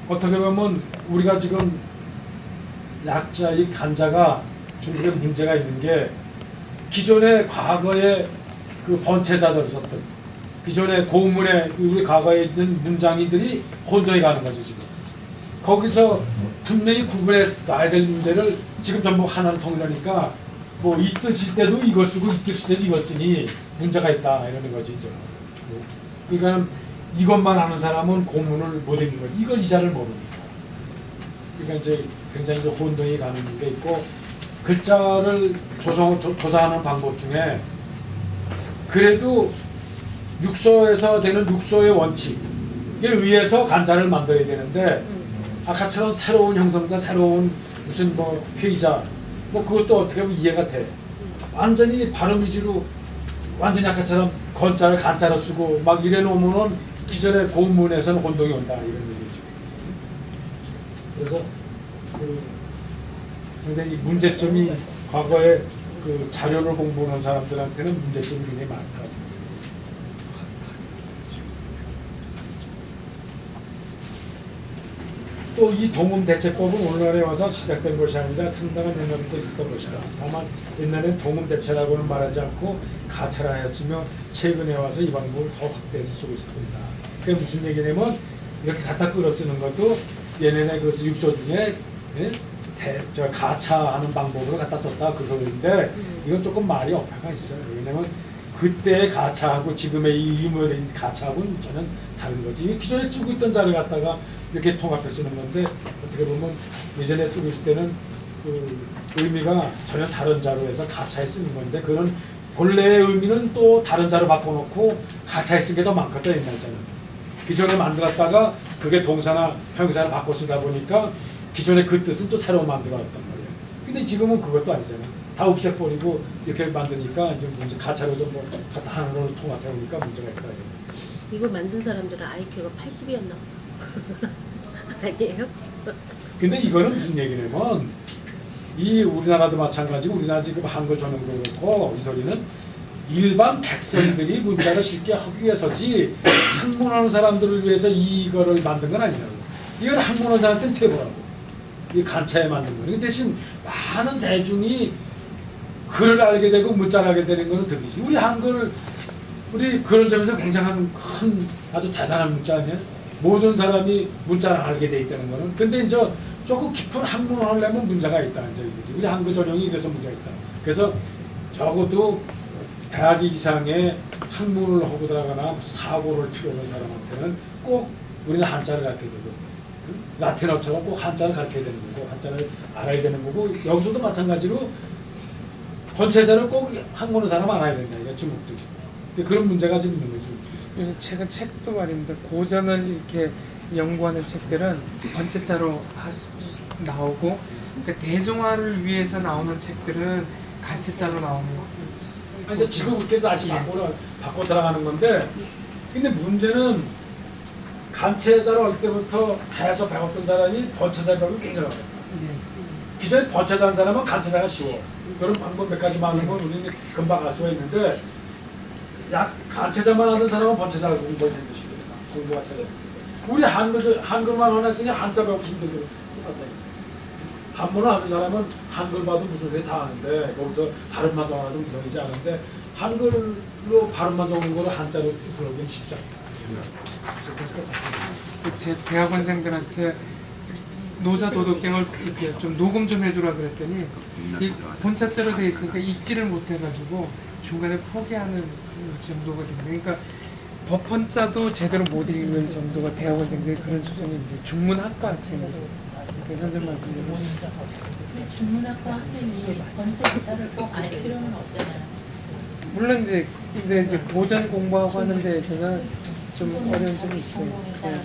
어떻게 보면 우리가 지금 약자 이 간자가 중국에 문제가 있는 게 기존의 과거의 그 번체자들 썼던 기존의 고문에 우리 과거에 있는 문장이들이 혼동해 가는 거죠 지금. 거기서 분명히 구분해 놔야 될 문제를 지금 전부 하나로 통일하니까 뭐 이 뜻일 때도 이걸 쓰고 이 뜻일 때도 이걸 쓰니 문제가 있다 이러는 거지 이제. 그러니까 이것만 아는 사람은 고문을 못 읽는 거지. 이걸 이자를 모르니까. 그러니까 이제 굉장히 혼동이 가는 게 있고 글자를 조사하는 방법 중에 그래도 육소에서 되는 육소의 원칙에 의해서 간자를 만들어야 되는데 아까처럼 새로운 형성자, 새로운 무슨 뭐 회의자 뭐 그것도 어떻게 보면 이해가 돼. 완전히 발음 위주로 완전히 아까처럼 건자를 간자로 쓰고 막 이래 놓으면은 기존의 고문에서는 혼동이 온다 이런 얘기죠. 그래서 상당히 문제점이 과거에 그 자료를 공부하는 사람들한테는 문제점이 굉장히 많다. 또 이 동음 대체법은 오늘날에 와서 시작된 것이 아니라 상당한 옛날부터 있었던 것이다. 다만 옛날엔 동음 대체라고는 말하지 않고 가차라 했으며 최근에 와서 이 방법을 더 확대해서 쓰고 있습니다. 그게 무슨 얘기냐면 이렇게 갖다 끌어 쓰는 것도 얘네네 그 육조 중에 예? 저 가차하는 방법으로 갖다 썼다 그 소리인데 이건 조금 말이 어폐가 있어요. 왜냐면 그때의 가차하고 지금의 이 유물의 가차하고는 전혀 다른 거지. 이 기존에 쓰고 있던 자를 갖다가 이렇게 통합해 쓰는 건데 어떻게 보면 예전에 쓰고 있을 때는 그 의미가 전혀 다른 자로 해서 가차에 쓰는 건데 그런 본래의 의미는 또 다른 자로 바꿔놓고 가차에 쓴 게 더 많거든 옛날에는. 기존에 만들었다가 그게 동사나 형용사를 바꿔 쓰다 보니까 기존의 그 뜻은 또 새로 만들어왔단 말이에요. 근데 지금은 그것도 아니잖아. 다 없애버리고 이렇게 만드니까 이제 문제 가차로도 뭐 갖다 하나로 통합해보니까 문제가 있다. 이거 만든 사람들은 IQ가 80이었나? 아니에요? 근데 이거는 무슨 얘기냐면 이 우리나라도 마찬가지고 우리나라 지금 한글 전형도 그렇고 이 소리는 일반 백성들이 문자를 쉽게 하기 위해서지 학문하는 사람들을 위해서 이거를 만든 건 아니라고. 이건 학문하는 사람한테는 퇴보라고. 이 간차에 만든 거예요. 그 대신 많은 대중이 글을 알게 되고 문자를 알게 되는 거는 득이지. 우리 한글 우리 그런 점에서 굉장한 큰 아주 대단한 문자 아니야? 모든 사람이 문자를 알게 돼 있다는 거는. 근데 이제 조금 깊은 학문을 하려면 문제가 있다. 이제 이거지. 우리 한글 전형이 이래서 문제가 있다. 그래서 적어도 대학 이상의 학문을 하고 들어가거나 사고를 필요한 사람한테는 꼭 우리는 한자를 가르쳐야 되고 라틴어처럼 꼭 한자를 가르쳐야 되는 거고 한자를 알아야 되는 거고 여기서도 마찬가지로 번체자를 꼭 학문을 사람 알아야 된다. 이게 중국도 그런 문제가 지금 있는 거죠. 그래서 최근 책도 말입니다. 고전을 이렇게 연구하는 책들은 번체자로 나오고 그러니까 대중화를 위해서 나오는 책들은 간체자로 나오는 거. 근데 지금 그렇게 다시 바꿔 들어가는 건데 근데 문제는 간체자로 할 때부터 해서 배웠던 사람이 번체자를 배우면 굉장히 어려워. 기존에 번체자는 사람은 간체자가 쉬워. 그런 방법 몇 가지만 하는 건 우리는 금방 알 수가 있는데 약 간체자만 하는 사람은 번체자를 공부해야 되는 것이 있습니다. 공부가 세요. 우리 한글만 하나쓰니 한자 배우기 힘들거든. 한문을 하는 사람은 한글 봐도 무슨 소리 다 아는데 거기서 발음만 정하도 무슨 소리지 않은데 한글로 발음만 적는 거를 한자로 뜻을 하기는 쉽지 않다. 제 대학원생들한테 노자 도덕경을 이렇게 좀 녹음 좀 해주라 그랬더니 이 본자자로 돼 있으니까 읽지를 못해가지고 중간에 포기하는 정도가 됩니다. 그러니까 법헌자도 제대로 못 읽는 정도가 대학원생들이 그런 수준인데 중문학과 학생들 현재 말씀드리면 중문학과 학생이 번세자를 꼭 알 필요는 없잖아요. 물론 이제 근데 이제 고전 공부하고 하는 데에서는 좀 어려운 점이 있어요. 전공에 따라서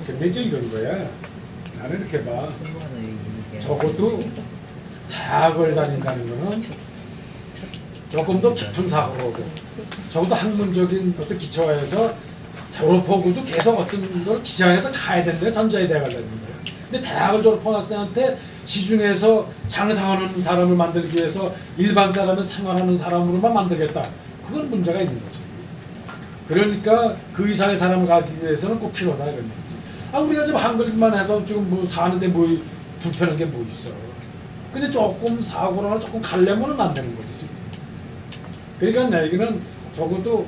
근데 이제 이런 거야. 나는 이렇게 봐. 적어도 대학을 다닌다는 거는 조금 더 깊은 사고고 적어도 학문적인 어떤 기초에서 졸업하고도 계속 어떤 걸 지향해서 가야 된다. 전자에 대학을 다니는 거예요. 근데 대학을 졸업한 학생한테 시중에서 장사하는 사람을 만들기 위해서 일반 사람을 생활하는 사람으로만 만들겠다. 그건 문제가 있는 거죠. 그러니까 그 이상의 사람을 가기 위해서는 꼭 필요하다 이런 얘기죠. 아 우리가 지금 한글만 해서 지금 뭐 사는데 뭐 불편한 게 뭐 있어. 근데 조금 사고나 조금 가려면은 안 되는 거죠. 지금. 그러니까 내 얘기는 적어도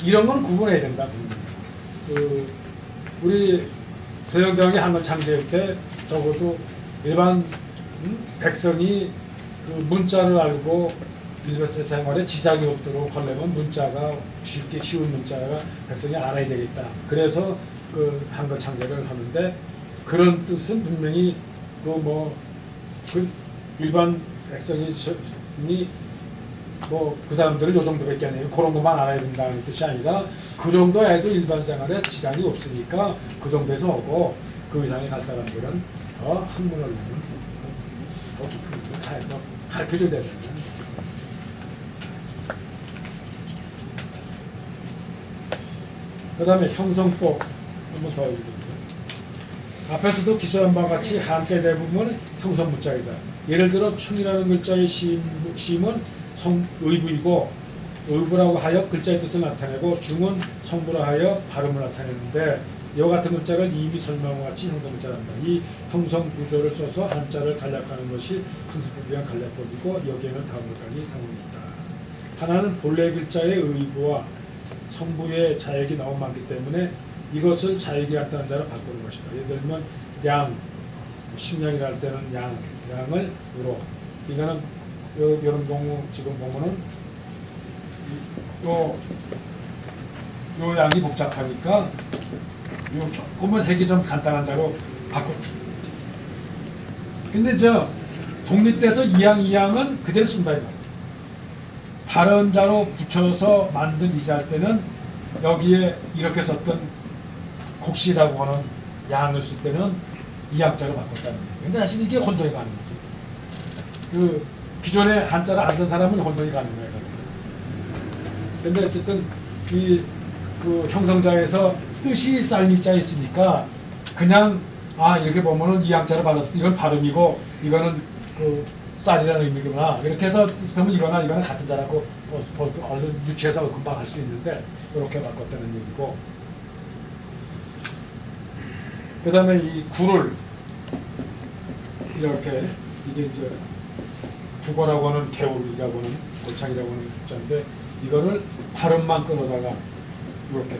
이런 건 구분해야 된다. 우리 서영대왕이 한글 창제할 때 적어도 일반 백성이 그 문자를 알고 일반 생활에 지장이 없도록 하려면 문자가 쉽게 쉬운 문자가 백성이 알아야 되겠다. 그래서 그 한글 창제를 하는데 그런 뜻은 분명히 그 일반 백성이 뭐 그 사람들은 요 정도밖에 아니에요. 그런 것만 알아야 된다는 뜻이 아니라 그 정도 해도 일반 생활에 지장이 없으니까 그 정도에서 오고 그 이상에 갈 사람들은 학문을 내면 더 깊은 걸 가르쳐줘야 됩니다. 그 다음에 형성법 한번 더 읽어볼게요. 앞에서도 기소한 바와 같이 한자의 대부분은 형성문자이다. 예를 들어 충이라는 글자의 시임은 의부이고 의부라고 하여 글자의 뜻을 나타내고 중은 성부라 하여 발음을 나타내는데 이와 같은 글자를 이미 설명한 같이 형성문자란다. 이 형성 구조를 써서 한자를 간략하는 것이 큰수법에 의한 간략법이고 여기에는 다음과 같이 상응이 있다. 하나는 본래 글자의 의부와 성부의 자역이 너무 많기 때문에 이것을 자역이 같다는 자로 바꾸는 것이다. 예를 들면 양, 식량이라 할 때는 양을 으로. 이거는 이런 경우 지금 보면은 요 양이 복잡하니까 요 조금은 핵이 좀 간단한 자로 바꿔. 근데 독립돼서 이양은 그대로 쓴다 이거. 다른 자로 붙여서 만든 이자 할 때는 여기에 이렇게 썼던 곡시라고 하는 양을 쓸 때는 이양자로 바꿨다는 거예요. 근데 사실 이게 혼동이 가는 거죠. 그 기존에 한자를 알던 사람은 혼동이 가는 거예요. 근데 어쨌든 그 형성자에서 뜻이 쌀미자에 있으니까 그냥 이렇게 보면은 이양자로 발랐을 때 이건 발음이고 이거는 그 쌀이라는 의미구나 이렇게 해서 뜻하면 이거나 같은 자라고 얼른 유추해서 금방 할 수 있는데 이렇게 바꿨다는 얘기고, 그 다음에 이 구를 이렇게 이게 이제 국어라고 하는 개울이라고 하는 골창이라고 하는 글자인데 이거를 발음만 끊어다가 이렇게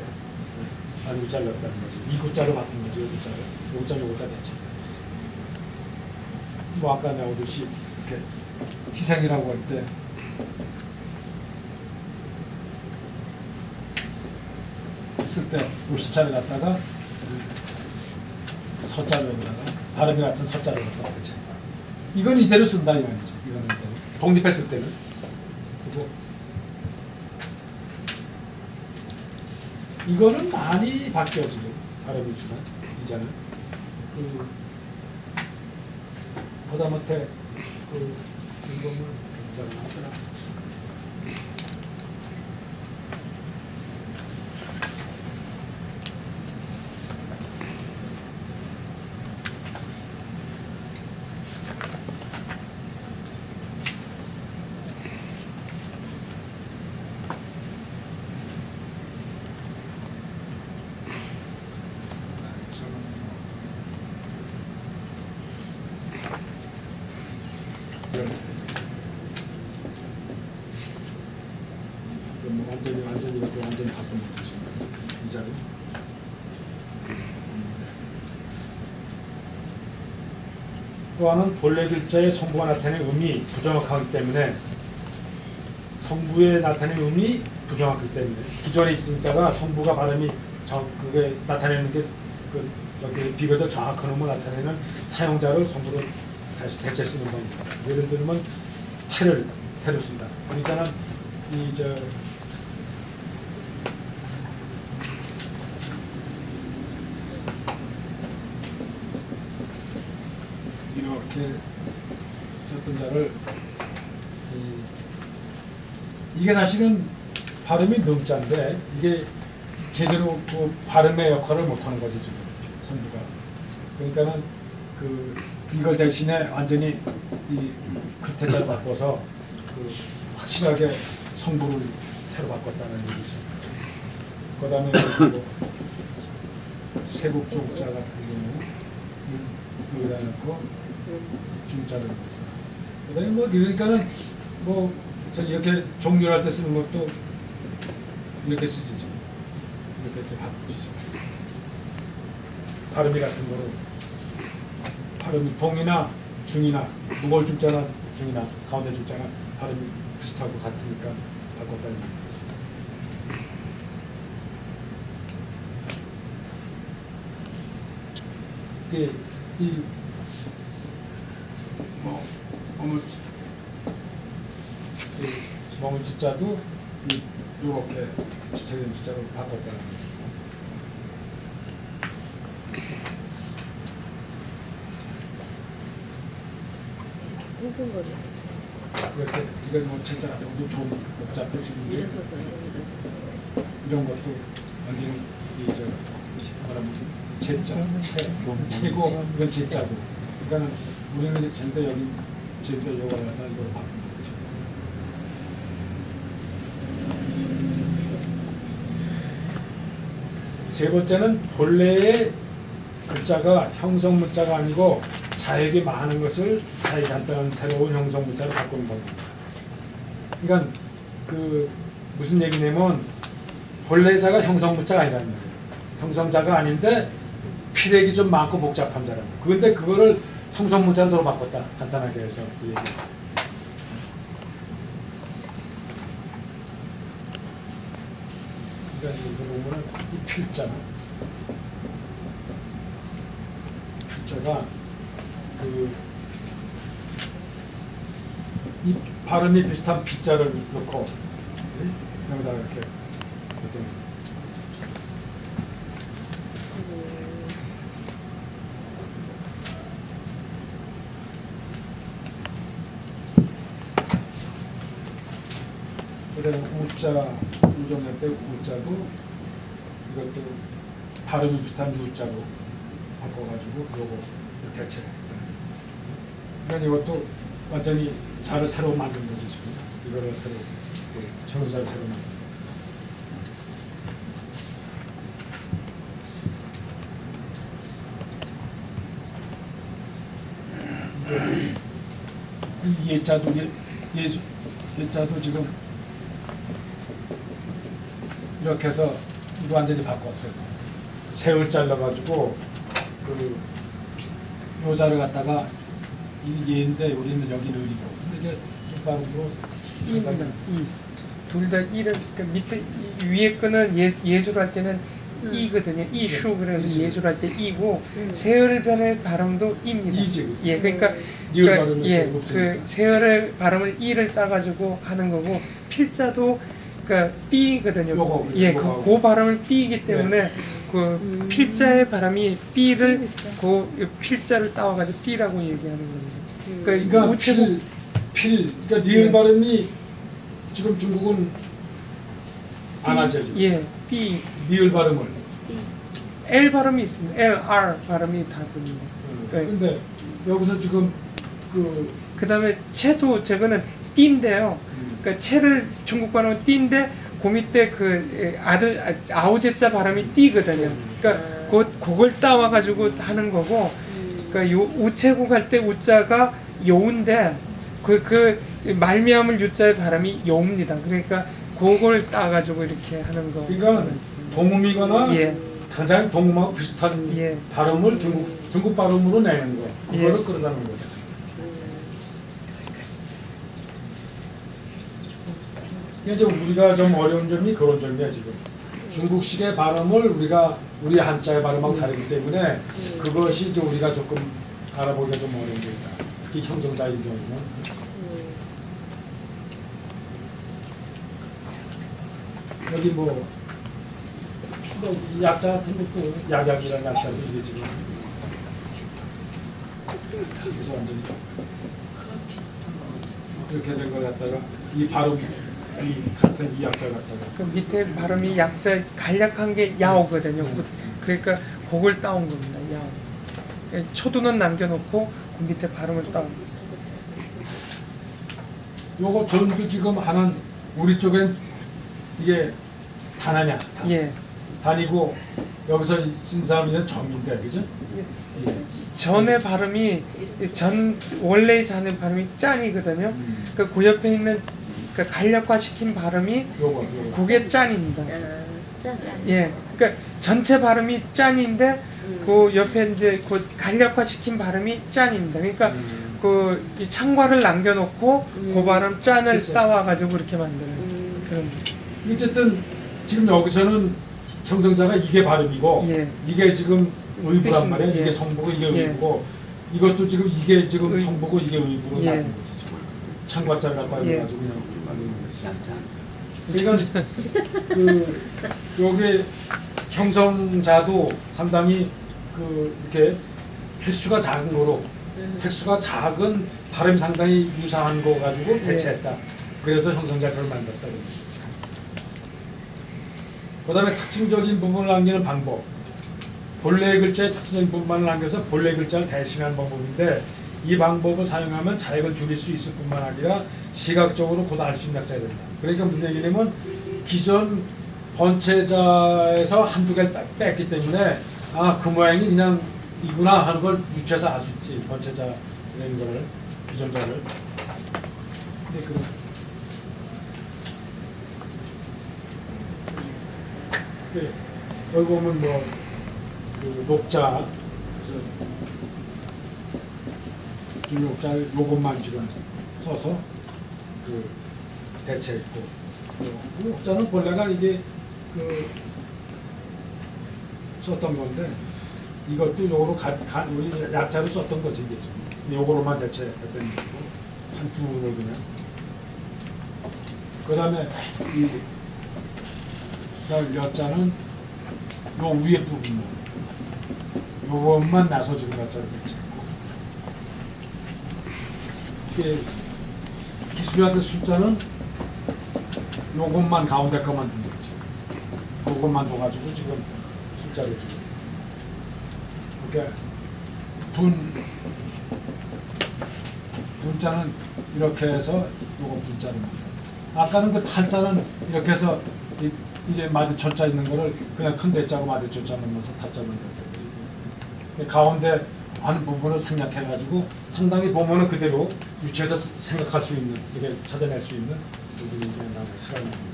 아주 잘랐다는 거지. 이 구자로 바꾼 거지. 이 구자로. 이 구자 요구자 대체. 뭐 아까 나오듯이 이렇게 희생이라고 할 때 쓸 때 시자를 갖다가 서자를 여기다가 발음이 같은 서자를 갖다가 그치. 이건 이대로 쓴다 이 말이죠. 이거는 이대로. 독립했을 때는 쓰고 이거는 많이 바뀌어 지금 발음이지만 이제는 보다못해 이거는 굉장히 하더라. 완전히 바꾼 거죠. 이 자리. 또 하나는 본래 글자의 성부가 나타내는 음이 부정확하기 때문에 성부에 나타내는 음이 부정확하기 때문에 기존에 있은 자가 성부가 발음이 그게 나타내는 게 여기 비교적 정확한 음을 나타내는 사용자를 성부로 다시 대체 쓰는 겁니다. 예를 들면 태를 쓴다. 그러니까는 이렇게 썼던 자를 이게 사실은 발음이 능자인데 이게 제대로 그 발음의 역할을 못하는 거지 지금 선비가. 그러니까는 이걸 대신에 완전히 이 글태자를 바꿔서 확실하게 성부를 새로 바꿨다는 얘기죠. 그다음에 세국조국자 같은 경우 여기다 넣고 중자를 넣죠. 그다음에 그러니까는 전 이렇게 종료할 때 쓰는 것도 이렇게 쓰지 지금. 이렇게 좀 바꾸지 지금. 발음이 같은 거로 발음이 동이나 중이나 무골 중자나 중이나 가운데 중자나 발음이 비슷하고 같으니까 바꿨다는 얘기죠. 멍을 지자도 이렇게 지체된 지자로 바꿨다는 거죠. 끙끙거려. 이렇게 이건 진짜 너무 좋은 복잡해 지금 이래서 이런 것도 완전히 최고 이건 제자고. 그러니까는 우리는 이제 젠데 여기 젠데 요걸 갖다 이걸 바꾸는 거죠. 세 번째는 본래의 글자가 형성 문자가 아니고 자역이 많은 것을 자역이 간단한 새로운 형성 문자로 바꾸는 겁니다. 그러니까 그 무슨 얘기냐면 본래자가 형성문자가 아니라는 거예요. 형성자가 아닌데 필액이 좀 많고 복잡한 자라고. 그런데 그거를 형성문자로 바꿨다. 간단하게 해서 그 얘기. 그러니까 여기서 보면은 이 필자는 필자가 이 발음이 비슷한 비자를 넣고 여기다가 이렇게 어떤 그래 우자 우정할 때 우자도 이것도 발음이 비슷한 우자로 바꿔가지고 그러고 대체했다. 그러니까 이것도 완전히 자를 새로 만든 거지 지금. 이거를 새로 정자를 새로 만든. 이 예자도 예자도 지금 이렇게 해서 이거 완전히 바꿨어요. 세월 잘라가지고 그 요자를 갖다가 이 예인데 우리는 여기는 을이고 근데 이게 좀 빠르고 이입니다. 둘 다 이를 그 밑에 위에 거는 예술 할 때는 이거든요. 이슈 그래서 이슈. 예술 할 때 이고 세열변의 발음도 입니다. 이지. 예, 그러니까 리을 발음을 예, 쓰고 그 세열의 발음을 이를 따가지고 하는 거고 필자도 그러니까 삐거든요. 요거, 예, 요거. 그 발음을 삐이기 때문에 그 필자의 발음이 삐를 그 필자를 따와가지고 삐라고 얘기하는 겁니다. 그러니까 우체국 그러니까 리을 예. 발음이 지금 중국은 안 하죠. 지금. 예, 삐 리을 발음을. L 발음이 있습니다. L, R 발음이 다 됩니다. 근데 여기서 지금 그다음에 채도 저거는 띠인데요. 그러니까 채를 중국 발음은 띠인데 그 밑에 그 아우제자 발음이 띠거든요. 그러니까 그걸 따와 가지고 하는 거고. 그러니까 요 우체국 할 때 우자가 요운데 그 말미암을 유자의 발음이 요입니다. 그러니까 그걸 따 가지고 이렇게 하는 거. 그러니까 동음이거나 예. 당장 동음하고 비슷한 예. 발음을 중국 발음으로 내는 거. 그거를 예. 끌어다는 거죠. 이제 우리가 좀 어려운 점이 그런 점이야 지금. 중국식의 발음을 우리 한자의 발음하고 다르기 때문에 그것이 이제 우리가 조금 알아보기가 좀 어려운 게 있다. 특히 형성자인 경우는. 여기 뭐 약자 같은 것도 약약이라는 약자도 이게 지금 그래서 완전히 이렇게 된 걸 갖다가 이 발음 이 같은 이 약자 갖다가 그 밑에 발음이 약자 간략한 게 야오거든요. 그러니까 그걸 따온 겁니다. 야오. 초도는 남겨놓고 그 밑에 발음을 따온 거죠. 요거 전부 지금 하는 우리 쪽엔 이게 단하냐? 단. 예. 단이고 여기서 쓴 사람은 점인데 그죠? 예. 전의 발음이 원래 하는 발음이 짠이거든요. 그 옆에 있는 그 간략화 시킨 발음이 요거 그게 짠입니다. 짠. 예. 그러니까 전체 발음이 짠인데 그 옆에 이제 그 간략화 시킨 발음이 짠입니다. 그러니까 그 이 창과를 남겨놓고 그 발음 짠을 그쵸. 따와가지고 이렇게 만드는 그런. 어쨌든 지금 여기서는 형성자가 이게 발음이고 예. 이게 지금 의부란 말이에요. 뜻인데, 예. 이게 성부고 이게 예. 의부고 이것도 지금 이게 지금 의- 성부고 이게 의부로 예. 나눈 거죠. 지금. 창과자를 갖고 예. 해가지고 그냥 만드는 거지. 그러니까 여기 형성자도 상당히 이렇게 횟수가 작은 거로 횟수가 작은 발음이 상당히 유사한 거 가지고 대체했다. 그래서 형성자를 만들었다. 그 다음에 특징적인 부분을 남기는 방법. 본래 글자의 특징적인 부분만을 남겨서 본래 글자를 대신하는 방법인데 이 방법을 사용하면 자액을 줄일 수 있을 뿐만 아니라 시각적으로 곧 알 수 있는 약자가 된다. 그러니까 무슨 얘기냐면 기존 번체자에서 한두 개를 뺐기 때문에 그 모양이 그냥 이구나 하는 걸 유추해서 알 수 있지. 번체자라는 거를 기존자를. 근데 여기 보면 그 녹자, 그래서 김욕자를 요것만 지금 써서 그 대체했고, 그 욕자는 본래가 이게 그 썼던 건데 이것도 요거로 우리 약자로 썼던 거지 이게 지금 요거로만 대체했던 거고 한 부분을 그냥. 그 다음에 이 여자는 요 위에 부분만 요것만 나서 지금 여자를 대체했고, 이게 기술한테 숫자는 요것만 가운데 것만 둔 거지. 요것만 둬가지고 지금 숫자를 지금 그러니까 분자는 이렇게 해서 요거 분자를 만들어. 아까는 그 탈자는 이렇게 해서 이게 마디초자 있는 거를 그냥 큰 대자고 마디초자 넣으면서 탈자 만들었거든요. 가운데 한 부분을 생략해가지고 상당히 보면은 그대로 유추해서 생각할 수 있는, 이게 찾아낼 수 있는 부분이 나중에 살아나는 거죠.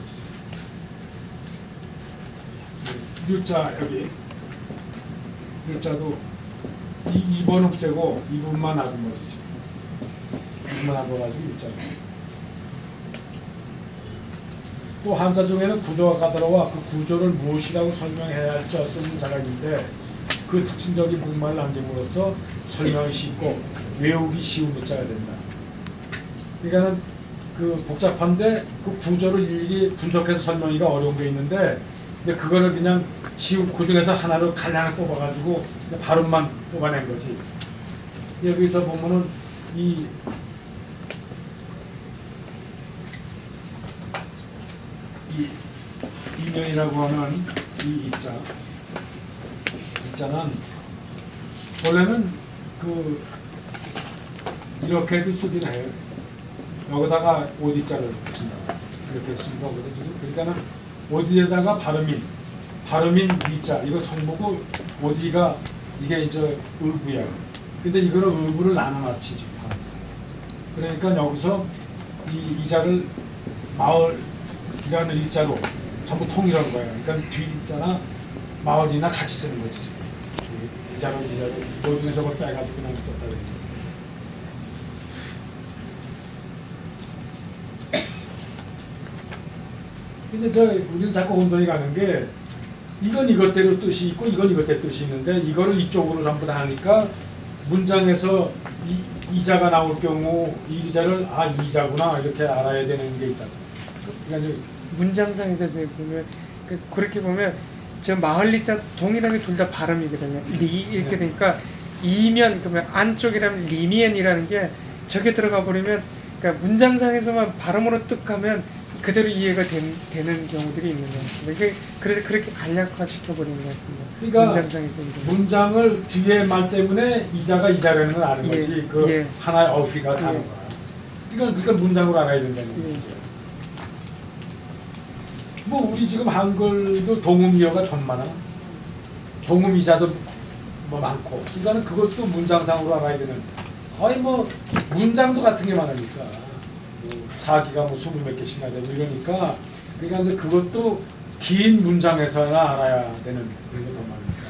유자 여기 유자도 2번 없애고 이 부분만 놔둔 거지. 이 부분만 놔둬가지고 유자. 또 한자 중에는 구조가 들어와 그 구조를 무엇이라고 설명해야 할지 알 수 없는 자가 있는데 그 특징적인 부분만 남김으로써 설명이 쉽고 외우기 쉬운 문자가 된다. 그러니까는 그 복잡한데 그 구조를 일일이 분석해서 설명하기가 어려운 게 있는데 근데 그거를 그냥 쉬운 그 중에서 하나를 간략하게 뽑아가지고 발음만 뽑아낸 거지. 여기서 보면은 이 이면이라고 하는 이 이자는 원래는 그 이렇게도 쓰긴 해요. 여기다가 오디자를 붙인다. 이렇게 쓰는 거거든 지금. 그러니까는 오디에다가 발음인 이자 이거 성모고 오디가 이게 이제 을구야. 근데 이거는 을구를 나눠놨지 지금. 그러니까 여기서 이 이자를 마을이라는 이자로 전부 통일한 거예요. 그러니까 뒤자나 마을이나 같이 쓰는 거지 지금. 이자로 그 중에서 그걸 빼가지고 그냥 썼다 그래요. 근데 우리는 자꾸 혼동이 가는 게 이건 이것대로 뜻이 있고 이건 이것대로 뜻이 있는데 이거를 이쪽으로 전부 다 하니까 문장에서 이자가 나올 경우 이 이자를 이자구나 이렇게 알아야 되는 게 있다. 그러니까 이제 문장상에서 보면 그렇게 보면 저 마을리자 동일하게 둘 다 발음이거든요. 리 이렇게 되니까 이면 그러면 안쪽이라면 리미엔이라는 게 저게 들어가 버리면 그러니까 문장상에서만 발음으로 뜩하면 그대로 이해가 되는 경우들이 있는 것 같습니다. 그래서 그렇게 간략화 시켜버리는 것 같습니다. 그러니까 문장상에서 문장을 뒤에 말 때문에 이자가 이자라는 걸 아는 거지. 그 하나의 어휘가 다른 거야. 그러니까 문장으로 알아야 된다는 거죠. 뭐 우리 지금 한글도 동음이어가 좀 많아. 동음이자도 뭐 많고. 그러니까 그것도 문장상으로 알아야 되는. 거의 뭐 문장도 같은 게 많으니까. 뭐 사기가 뭐 20몇 개씩이나 되고 이러니까. 그러니까 이제 그것도 긴 문장에서나 알아야 되는 그런 게 더 많으니까.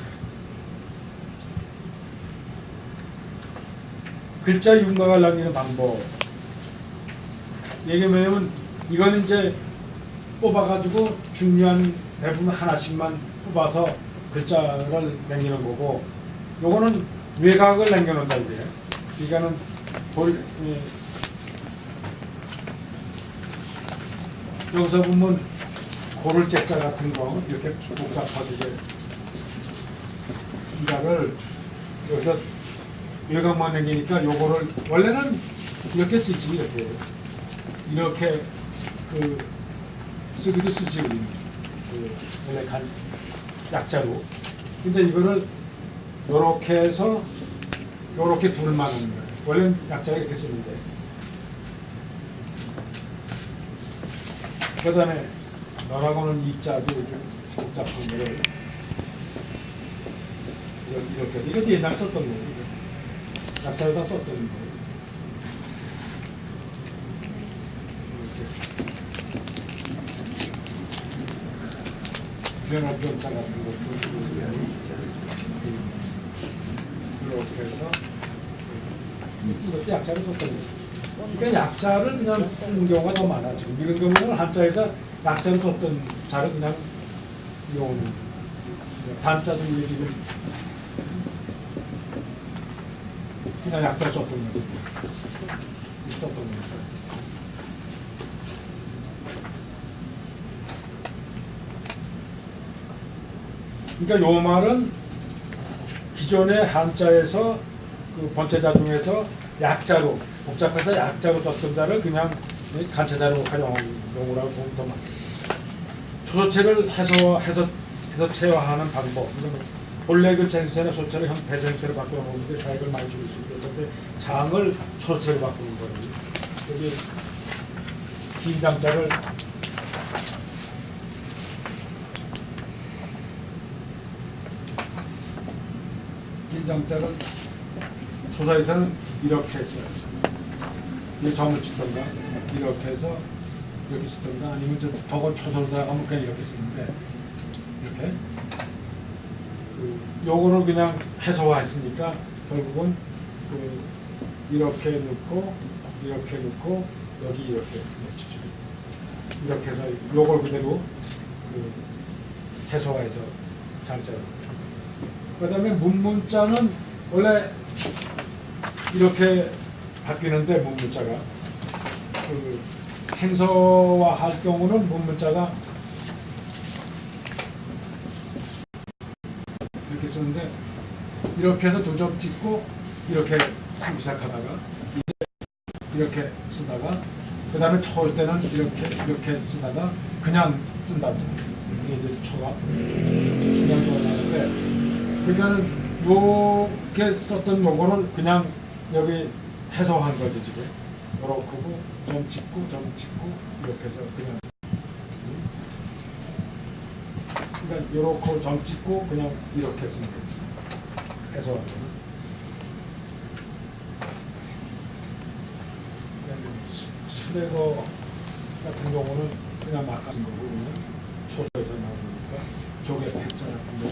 글자 윤곽을 남기는 방법. 얘기하면 이거는 이제 뽑아가지고 중요한 대부분 하나씩만 뽑아서 글자를 남기는 거고, 요거는 외곽을 남겨놓는다 이게. 그러니까는 여기서 보면 고를 째자 같은 거 이렇게 복잡하게 쓴자를 여기서 외곽만 남기니까 요거를 원래는 이렇게 쓰지 이렇게 그 쓰기도 쓰지 우리는 원래 약자로. 근데 이거를 요렇게 해서 요렇게 둘만 하는 거예요. 원래는 약자가 이렇게 쓰는데. 그 다음에 너라고는 이자도 이렇게 복잡한 거를 이렇게. 이것도 옛날 썼던 거예요. 약자에다 썼던 거예요. 변자 같은 것도 이렇게 해서 이것도 약자를 썼던 거죠. 그러니까 약자를 그냥 쓰는 경우가 더 많아. 지금 이런 경우는 한자에서 약자를 썼던 자를 그냥 이용하는 단자도 이게 지금 그냥 약자 썼던 거죠. 썼던 거니까. 그러니까 요 말은 기존의 한자에서 그 번체자 중에서 약자로 복잡해서 약자로 썼던 자를 그냥 간체자로 활용한 용어라고 보면 더 많겠죠. 소체를 해서체화하는 방법. 본래 그 전체나 소체를 대전체로 바꾸어 놓는데 차이를 많이 줄 수 있고, 그런데 장을 소체로 바꾸는 거예요. 여기 긴 장자를 장자를 소사에서는 이렇게 했어요. 이 점을 찍던가 이렇게 해서 이렇게 쓰던가 아니면 저건 초소로 들어가면 그냥 이렇게 쓰는데 이렇게 요거를 그냥 해소화했으니까 결국은 이렇게 넣고 이렇게 넣고 여기 이렇게 넣죠. 이렇게 해서 요걸 그대로 해소화해서 장자로. 그 다음에 문문자는 원래 이렇게 바뀌는데 문문자가 행서화할 경우는 문문자가 이렇게 쓰는데 이렇게 해서 두 점 찍고 이렇게 쓰기 시작하다가 이렇게 쓰다가 그 다음에 초올 때는 이렇게 쓰다가 그냥 쓴다고. 이게 이제 초가 그냥 들어가는데 그러니까는 요렇게 썼던 요거를 그냥 여기 해소한 거지 지금. 요렇게고 점 찍고 이렇게 해서 그냥. 그러니까 요렇게 점 찍고 그냥 이렇게 쓰는 거지. 해소한 거는. 수레거 같은 경우는 그냥 막 가진 거고 그냥 초소에서 나오니까 조개 패자 같은 거